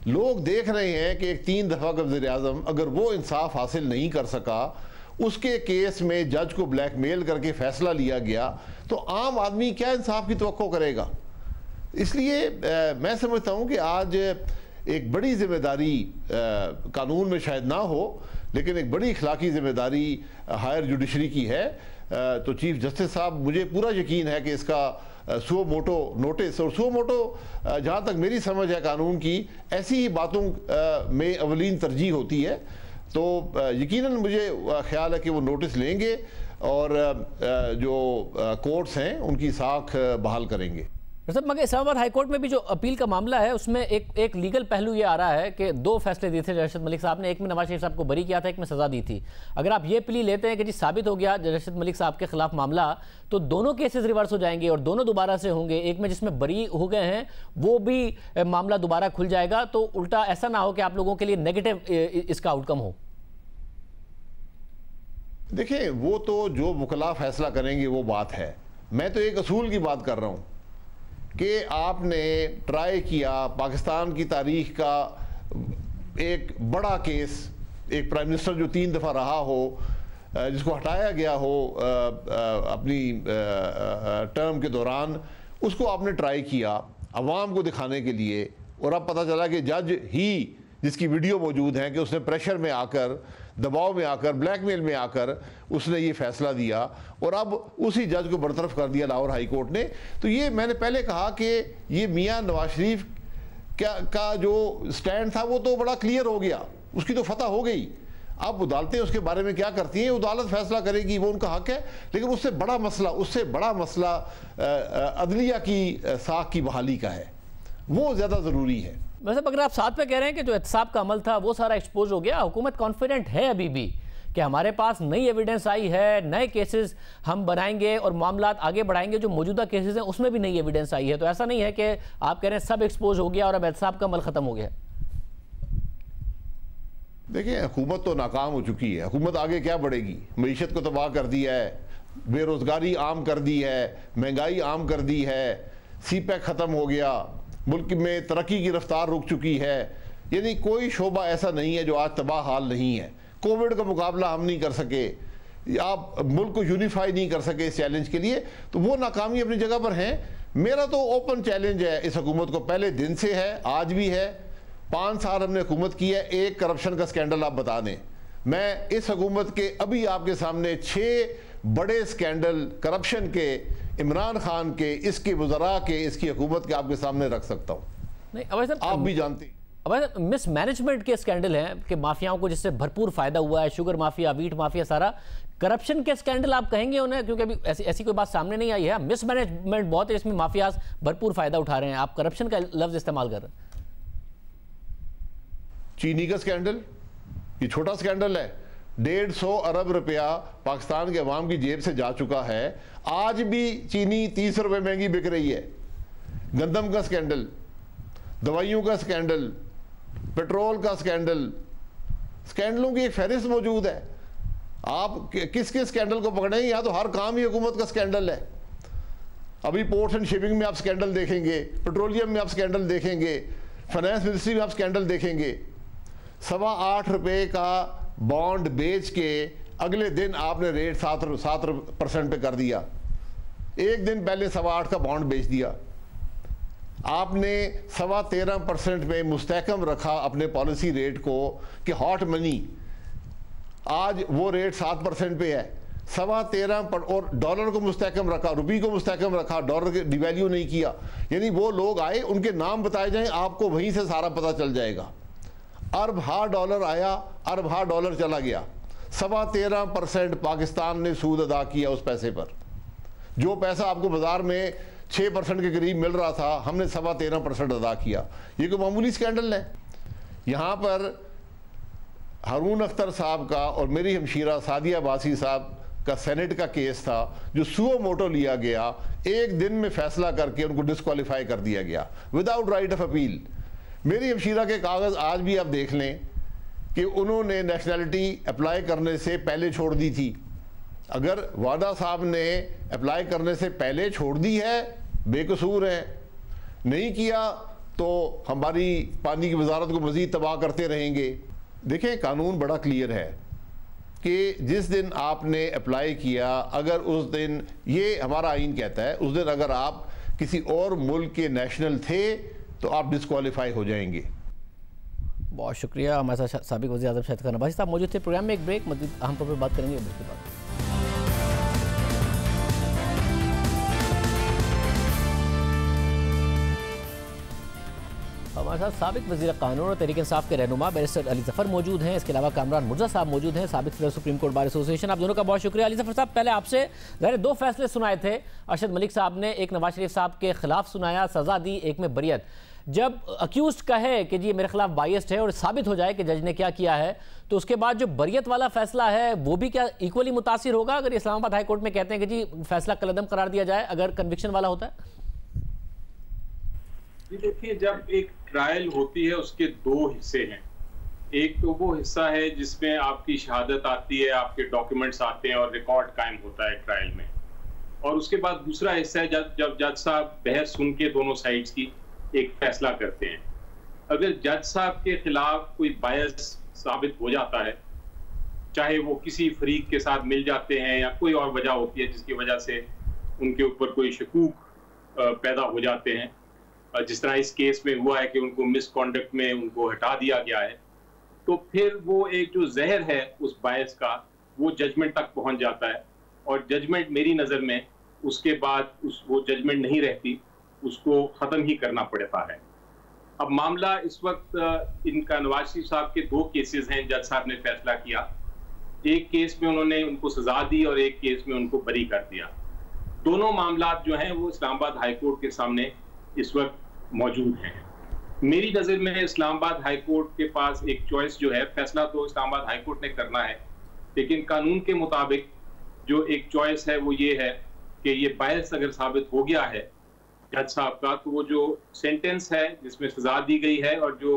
लोग देख रहे हैं कि एक 3 दफ़ा का वज़ीर आज़म अगर वो इंसाफ हासिल नहीं कर सका, उसके केस में जज को ब्लैकमेल करके फ़ैसला लिया गया, तो आम आदमी क्या इंसाफ की तवक्को करेगा। इसलिए मैं समझता हूँ कि आज एक बड़ी जिम्मेदारी कानून में शायद ना हो, लेकिन एक बड़ी इखलाकी जिम्मेदारी हायर जुडिशरी की है। तो चीफ जस्टिस साहब, मुझे पूरा यकीन है कि इसका सो मोटो नोटिस, और सो मोटो जहाँ तक मेरी समझ है कानून की, ऐसी ही बातों में अवलीन तरजीह होती है, तो यकीनन मुझे ख्याल है कि वो नोटिस लेंगे और जो कोर्ट्स हैं उनकी साख बहाल करेंगे। सर मगर इस्लामाबाद हाईकोर्ट में भी जो अपील का मामला है उसमें एक लीगल पहलू ये आ रहा है कि 2 फैसले दिए थे अरशद मलिक साहब ने, एक में नवाज शरीफ साहब को बरी किया था, एक में सजा दी थी। अगर आप ये प्ली लेते हैं कि जी साबित हो गया अरशद मलिक साहब के खिलाफ मामला, तो दोनों केसेस रिवर्स हो जाएंगे और दोनों दोबारा से होंगे। एक में जिसमें बरी हो गए हैं वो भी मामला दोबारा खुल जाएगा, तो उल्टा ऐसा ना हो कि आप लोगों के लिए नेगेटिव इसका आउटकम हो। देखिए वो तो जो वकला फैसला करेंगे वो बात है, मैं तो एक असूल की बात कर रहा हूँ कि आपने ट्राई किया पाकिस्तान की तारीख का एक बड़ा केस, एक प्राइम मिनिस्टर जो 3 दफ़ा रहा हो, जिसको हटाया गया हो अपनी टर्म के दौरान, उसको आपने ट्राई किया अवाम को दिखाने के लिए, और अब पता चला कि जज ही जिसकी वीडियो मौजूद है कि उसने प्रेशर में आकर, दबाव में आकर, ब्लैकमेल में आकर उसने ये फैसला दिया और अब उसी जज को बरतरफ कर दिया लाहौर हाई कोर्ट ने। तो ये मैंने पहले कहा कि ये मियां नवाज शरीफ का जो स्टैंड था वो तो बड़ा क्लियर हो गया, उसकी तो फतह हो गई। अब अदालतें उसके बारे में क्या करती हैं, अदालत फैसला करेगी, वो उनका हक है। लेकिन उससे बड़ा मसला अदलिया की साख की बहाली का है, वो ज़्यादा ज़रूरी है। मतलब अगर आप साथ में कह रहे हैं कि जो एहतसाब का अमल था वो सारा एक्सपोज हो गया, हुकूमत कॉन्फिडेंट है अभी भी कि हमारे पास नई एविडेंस आई है, नए केसेस हम बनाएंगे और मामला आगे बढ़ाएंगे, जो मौजूदा केसेस हैं उसमें भी नई एविडेंस आई है, तो ऐसा नहीं है कि आप कह रहे हैं सब एक्सपोज हो गया और अब एहतसाब का अमल खत्म हो गया? देखिए हुकूमत तो नाकाम हो चुकी है, हुकूमत आगे क्या बढ़ेगी? मईशत को तबाह कर दिया है, बेरोजगारी आम कर दी है, महंगाई आम कर दी है, सीपैक ख़त्म हो गया, मुल्क में तरक्की की रफ्तार रुक चुकी है। यानी कोई शोबा ऐसा नहीं है जो आज तबाह हाल नहीं है। कोविड का मुकाबला हम नहीं कर सके, आप मुल्क को यूनिफाई नहीं कर सके इस चैलेंज के लिए, तो वो नाकामी अपनी जगह पर है। मेरा तो ओपन चैलेंज है इस हुकूमत को, पहले दिन से है, आज भी है। 5 साल हमने हुकूमत की है, एक करप्शन का स्कैंडल आप बता दें। मैं इस हुकूमत के अभी आपके सामने 6 बड़े स्कैंडल करप्शन के, इमरान खान के, इसके वज़रा के, इसकी हुकूमत के आपके सामने रख सकता हूँ। नहीं अब आप भी जानते हैं अब मिस मैनेजमेंट के स्कैंडल हैं कि माफियाओं को जिससे भरपूर फायदा हुआ है, शुगर माफिया, वीट माफिया, सारा करप्शन के स्कैंडल आप कहेंगे उन्हें? क्योंकि अभी ऐसी कोई बात सामने नहीं आई है। मिस मैनेजमेंट बहुत है, इसमें माफियाज भरपूर फायदा उठा रहे हैं, आप करप्शन का लफ्ज इस्तेमाल कर रहे हैं। चीनी का स्कैंडल, ये छोटा स्कैंडल है, 150 अरब रुपया पाकिस्तान के अवाम की जेब से जा चुका है। आज भी चीनी 30 रुपये महंगी बिक रही है। गंदम का स्कैंडल, दवाइयों का स्कैंडल, पेट्रोल का स्कैंडल, स्कैंडलों की एक फहरिस्त मौजूद है। आप किस किस स्कैंडल को पकड़ेंगे? यहाँ तो हर काम ही हुकूमत का स्कैंडल है। अभी पोर्ट्स एंड शिपिंग में आप स्कैंडल देखेंगे, पेट्रोलियम में आप स्कैंडल देखेंगे, फाइनेंस मिनिस्ट्री में आप स्कैंडल देखेंगे। 8.25 रुपये का बॉन्ड बेच के अगले दिन आपने रेट 7% पे कर दिया। एक दिन पहले 8.25 का बॉन्ड बेच दिया। आपने 13.25% पे मुस्तहकम रखा अपने पॉलिसी रेट को कि हॉट मनी, आज वो रेट 7% पे है। 13.25 और डॉलर को मुस्तहकम रखा, रुपये को मुस्तहकम रखा, डॉलर के डिवैल्यू नहीं किया। यानी वो लोग आए, उनके नाम बताए जाएं, आपको वहीं से सारा पता चल जाएगा। अरब हा डॉलर आया, अरब हा डॉलर चला गया। 13.25% पाकिस्तान ने सूद अदा किया उस पैसे पर। जो पैसा आपको बाजार में 6% के करीब मिल रहा था, हमने 13.25% अदा किया। ये कोई मामूली स्कैंडल है? यहाँ पर हारून अख्तर साहब का और मेरी हमशीरा सादिया बासी साहब का सेनेट का केस था, जो सुओ मोटो लिया गया, एक दिन में फैसला करके उनको डिस्क्वालीफाई कर दिया गया विदाउट राइट ऑफ अपील। मेरी हमशीरा के कागज़ आज भी आप देख लें कि उन्होंने नेशनैलिटी अप्लाई करने से पहले छोड़ दी थी। अगर वादा साहब ने अप्लाई करने से पहले छोड़ दी है, बेकसूर है, नहीं किया तो हमारी पानी की वजारत को मज़ीद तबाह करते रहेंगे। देखें, कानून बड़ा क्लियर है कि जिस दिन आपने अप्लाई किया, अगर उस दिन, ये हमारा आइन कहता है, उस दिन अगर आप किसी और मुल्क के नेशनल थे तो आप डिस्क्वालीफाई हो जाएंगे। बहुत शुक्रिया। हमारे साथ साबिक वज़ीर आज़म शाहिद खान अब्बासी साहब मौजूद थे। प्रोग्राम में एक ब्रेक, मज़ीद अहम तौर पर बात करेंगे ब्रेक के बाद। हमारे साथ साबिक वज़ीर कानून और तहरीक इंसाफ के रहनुमा बैरिस्टर अली ज़फ़र मौजूद हैं। इसके अलावा कामरान मुर्जा साहब मौजूद हैं, साबिक सदर सुप्रीम कोर्ट बार एसोसिएशन। आप दोनों का बहुत शुक्रिया। अली ज़फ़र साहब, पहले आपसे ज़ाहिर 2 फैसले सुनाए थे। अरशद मलिक साहब ने एक नवाज शरीफ साहब के खिलाफ सुनाया, सज़ा दी, एक में बरियत। जब अक्यूज कहे कि जी मेरे खिलाफ बायस्ड है और साबित हो जाए कि जज ने क्या किया है, तो उसके बाद जो बरियत वाला फैसला है वो भी क्या इक्वली मुतासिर होगा अगर इस्लामाबाद हाई कोर्ट में कहते हैं कि जी फैसला कलअदम करार दिया जाए अगर कन्विक्शन वाला होता है? देखिए, जब एक ट्रायल होती है उसके 2 हिस्से हैं। एक तो वो हिस्सा है जिसमें आपकी शहादत आती है, आपके डॉक्यूमेंट्स आते हैं और रिकॉर्ड कायम होता है ट्रायल में, और उसके बाद दूसरा हिस्सा है जब जज साहब बहस सुन के दोनों साइड्स की एक फैसला करते हैं। अगर जज साहब के खिलाफ कोई बायस साबित हो जाता है, चाहे वो किसी फरीक के साथ मिल जाते हैं या कोई और वजह होती है जिसकी वजह से उनके ऊपर कोई शकूक पैदा हो जाते हैं, जिस तरह इस केस में हुआ है कि उनको मिसकॉन्डक्ट में उनको हटा दिया गया है, तो फिर वो एक जो जहर है उस बायस का वो जजमेंट तक पहुंच जाता है, और जजमेंट मेरी नज़र में उसके बाद वो जजमेंट नहीं रहती, उसको ख़त्म ही करना पड़ता है। अब मामला इस वक्त इनका नवाज शरीफ साहब के 2 केसेस हैं। जज साहब ने फैसला किया, एक केस में उन्होंने उनको सजा दी और एक केस में उनको बरी कर दिया। दोनों मामला जो हैं वो इस्लामाबाद हाई कोर्ट के सामने इस वक्त मौजूद हैं। मेरी नज़र में इस्लामाबाद हाई कोर्ट के पास एक चॉइस जो है, फैसला तो इस्लामाबाद हाई कोर्ट ने करना है, लेकिन कानून के मुताबिक जो एक चॉइस है वो ये है कि ये बायस अगर साबित हो गया है जज साहब का, तो वो जो सेंटेंस है जिसमें सजा दी गई है और जो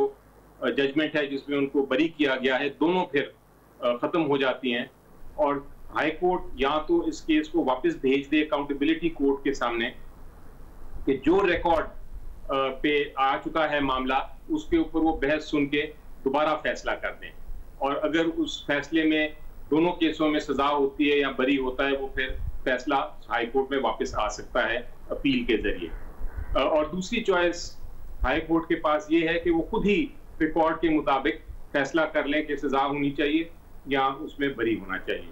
जजमेंट है जिसमें उनको बरी किया गया है, दोनों फिर ख़त्म हो जाती हैं, और हाई कोर्ट या तो इस केस को वापस भेज दे अकाउंटेबिलिटी कोर्ट के सामने कि जो रिकॉर्ड पे आ चुका है मामला उसके ऊपर वो बहस सुन के दोबारा फैसला कर दें, और अगर उस फैसले में दोनों केसों में सजा होती है या बरी होता है, वो फिर फैसला हाई कोर्ट में वापस आ सकता है अपील के जरिए। और दूसरी चॉइस हाई कोर्ट के पास ये है कि वो खुद ही रिकॉर्ड के मुताबिक फैसला कर लें कि सजा होनी चाहिए या उसमें बरी होना चाहिए।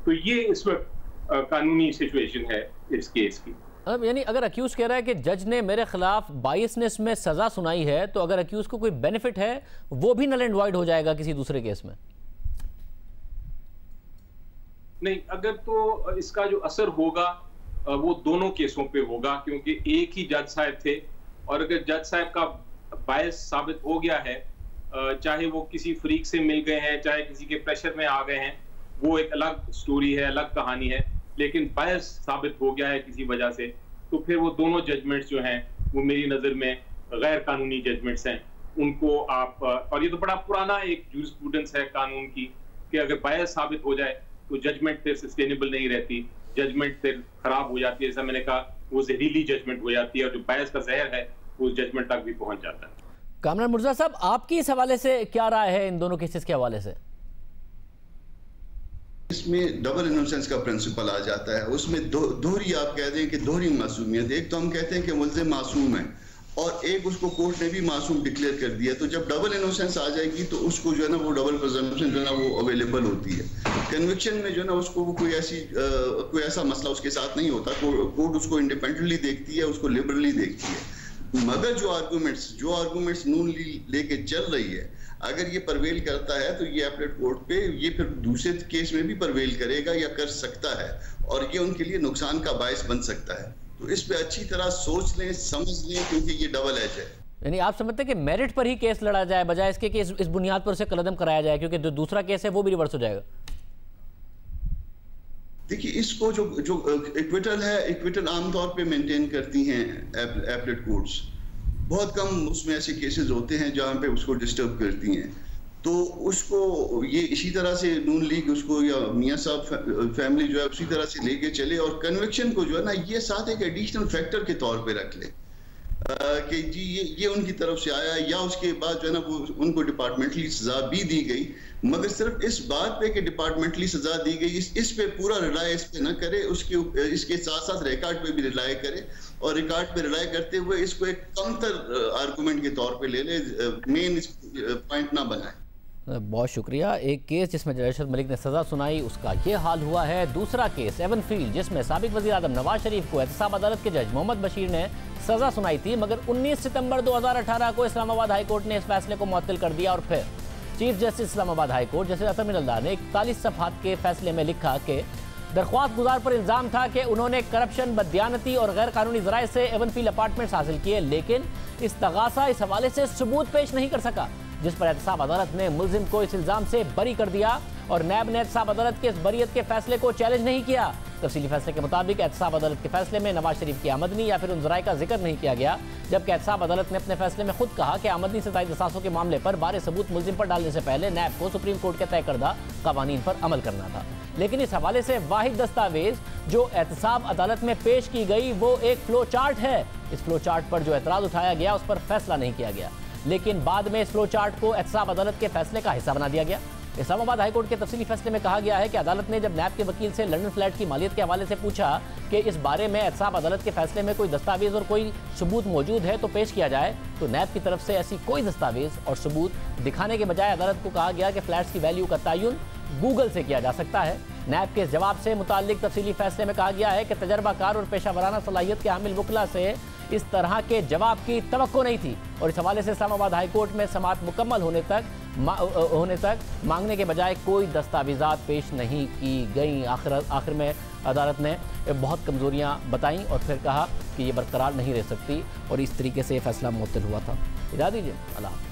तो ये इस वक्त कानूनी सिचुएशन है इस केस की। अब यानी अगर अक्यूज कह रहा है कि जज ने मेरे खिलाफ बायसनेस में सजा सुनाई है, तो अगर अक्यूज को कोई बेनिफिट है वो भी नल एंड वॉइड हो जाएगा किसी दूसरे केस में? नहीं, अगर तो इसका जो असर होगा वो दोनों केसों पे होगा, क्योंकि एक ही जज साहब थे, और अगर जज साहब का बायस साबित हो गया है, चाहे वो किसी फरीक से मिल गए हैं, चाहे किसी के प्रेशर में आ गए हैं, वो एक अलग स्टोरी है, अलग कहानी है, लेकिन बायस साबित हो गया है किसी वजह से, तो फिर वो दोनों जजमेंट्स जो हैं वो मेरी नज़र में गैर कानूनी जजमेंट्स हैं। उनको आप, और ये तो बड़ा पुराना एक जूरिस्प्रूडेंस है कानून की कि अगर बायस साबित हो जाए तो जजमेंट फिर सस्टेनेबल नहीं रहती, जजमेंट फिर खराब हो जाती है। जैसा मैंने कहा, वो जहरीली जजमेंट हो जाती है, और जो बायस का जहर है वो जजमेंट तक भी पहुंच जाता है। कामरान मुर्जा साहब, आपकी इस हवाले से क्या राय है इन दोनों केसेस के हवाले से? इसमें डबल इनोसेंस का प्रिंसिपल आ जाता है, उसमें दोहरी, आप कहते हैं कि दोहरी मासूमियत। एक तो हम कहते हैं कि मुल्ज़िम मासूम है, और एक उसको कोर्ट ने भी मासूम डिक्लेयर कर दिया, तो जब डबल इनोसेंस आ जाएगी तो उसको जो है ना वो डबल प्रिजम्पशन जो है ना वो अवेलेबल होती है। कन्विक्शन में जो है ना उसको कोई ऐसा मसला उसके साथ नहीं होता, कोर्ट उसको इंडिपेंडेंटली देखती है, उसको लिबरली देखती है। मगर जो आर्गूमेंट्स नून लेके चल रही है, अगर ये परवेल करता है तो ये अपीलेट कोर्ट पे ये फिर दूसरे केस में भी परवेल करेगा या कर सकता है, और ये उनके लिए नुकसान का बायस बन सकता है। तो इस पे अच्छी तरह सोच लें, समझ लें, क्योंकि ये डबल एज है। यानी आप समझते हैं कि मेरिट पर ही केस लड़ा जाए बजाय इसके कि इस बुनियाद पर उसे कलअदम कराया जाए, क्योंकि जो दूसरा केस है वो भी रिवर्स हो जाएगा? देखिए, इसको जो इक्विटल है, इक्विटल आमतौर पे मेंटेन करती हैं अपीलेट कोर्ट्स। बहुत कम उसमें ऐसे केसेस होते हैं जहाँ पे उसको डिस्टर्ब करती हैं, तो उसको ये इसी तरह से नून लीग उसको या मियाँ साहब फैमिली जो है उसी तरह से लेके चले, और कन्विक्शन को जो है ना ये साथ एक एडिशनल फैक्टर के तौर पे रख ले कि जी ये उनकी तरफ से आया, या उसके बाद जो है ना वो उनको डिपार्टमेंटली सजा भी दी गई, मगर सिर्फ इस बात पे कि डिपार्टमेंटली सजा दी गई इस पे पूरा रिलाय इस पे ना करे, इसके साथ साथ रिकॉर्ड पे भी रिलाय करे, और रिकॉर्ड पे रिलाय करते हुए इसको एक काउंटर आर्गुमेंट के तौर पे ले ले, मेन पॉइंट ना बनाए। बहुत शुक्रिया। एक केस जिसमें जज अरशद मलिक ने सज़ा सुनाई, उसका ये हाल हुआ है। दूसरा केस एवनफील्ड, जिसमें साबिक वज़ीर आज़म नवाज शरीफ को एहतसाब अदालत के जज मोहम्मद बशीर ने सज़ा सुनाई थी, मगर 19 सितंबर 2018 को इस्लामाबाद हाई कोर्ट ने इस फैसले को मुअत्तल कर दिया। और फिर chief justice Islamabad high court justice Athar Minallah ने 41 सफ़हात के फैसले में लिखा कि दरख्वास्त गुजार पर इल्ज़ाम था कि उन्होंने करप्शन, बददियानती और गैर कानूनी ज़राए से एवनफील्ड अपार्टमेंट्स हासिल किए, लेकिन इस्तगासा इस हवाले से सबूत पेश नहीं कर सका, जिस पर एहतसाब अदालत ने मुलजिम को इस इल्ज़ाम से बरी कर दिया और नैब ने एहतसाब अदालत के इस बरीयत के फैसले को चैलेंज नहीं किया। तफसीली फैसले के मुताबिक एहतसाब अदालत के फैसले में नवाज शरीफ की आमदनी या फिर उन ज़राए का जिक्र नहीं किया गया, जबकि एहतसाब अदालत ने अपने फैसले में खुद कहा कि आमदनी से जायद असासों के मामले पर बारे सबूत मुलजिम पर डालने से पहले नैब को सुप्रीम कोर्ट के तय करदा कवानीन पर अमल करना था। लेकिन इस हवाले से वाहिद दस्तावेज जो एहतसाब अदालत में पेश की गई वो एक फ्लो चार्ट है। इस फ्लो चार्ट पर जो एतराज़ उठाया गया उस पर फैसला नहीं किया गया, लेकिन बाद में इस फ्लो चार्ट को एहतसाब अदालत के फैसले का हिस्सा बना दिया गया। इस्लामाबाद हाई कोर्ट के तफसीली फैसले में कहा गया है कि अदालत ने जब नैब के वकील से लंदन फ्लैट की मालियत के हवाले से पूछा कि इस बारे में एहतसाब अदालत के फैसले में कोई दस्तावेज और कोई सबूत मौजूद है तो पेश किया जाए, तो नैब की तरफ से ऐसी कोई दस्तावेज और सबूत दिखाने के बजाय अदालत को कहा गया कि फ्लैट्स की वैल्यू का तयन गूगल से किया जा सकता है। नैब के जवाब से मुताल्लिक तफसीली फैसले में कहा गया है कि तजर्बाकार और पेशा वराना सलाहियत के हामिल वकला से इस तरह के जवाब की तवक्को नहीं थी और इस हवाले से इस्लामाबाद हाई कोर्ट में समाअत मुकम्मल होने तक मांगने के बजाय कोई दस्तावेज़ात पेश नहीं की गई। आखिर में अदालत ने बहुत कमज़ोरियाँ बताईं और फिर कहा कि ये बरकरार नहीं रह सकती और इस तरीके से फैसला मुअत्तल हुआ था। इजाज़त दीजिए, अल्लाह।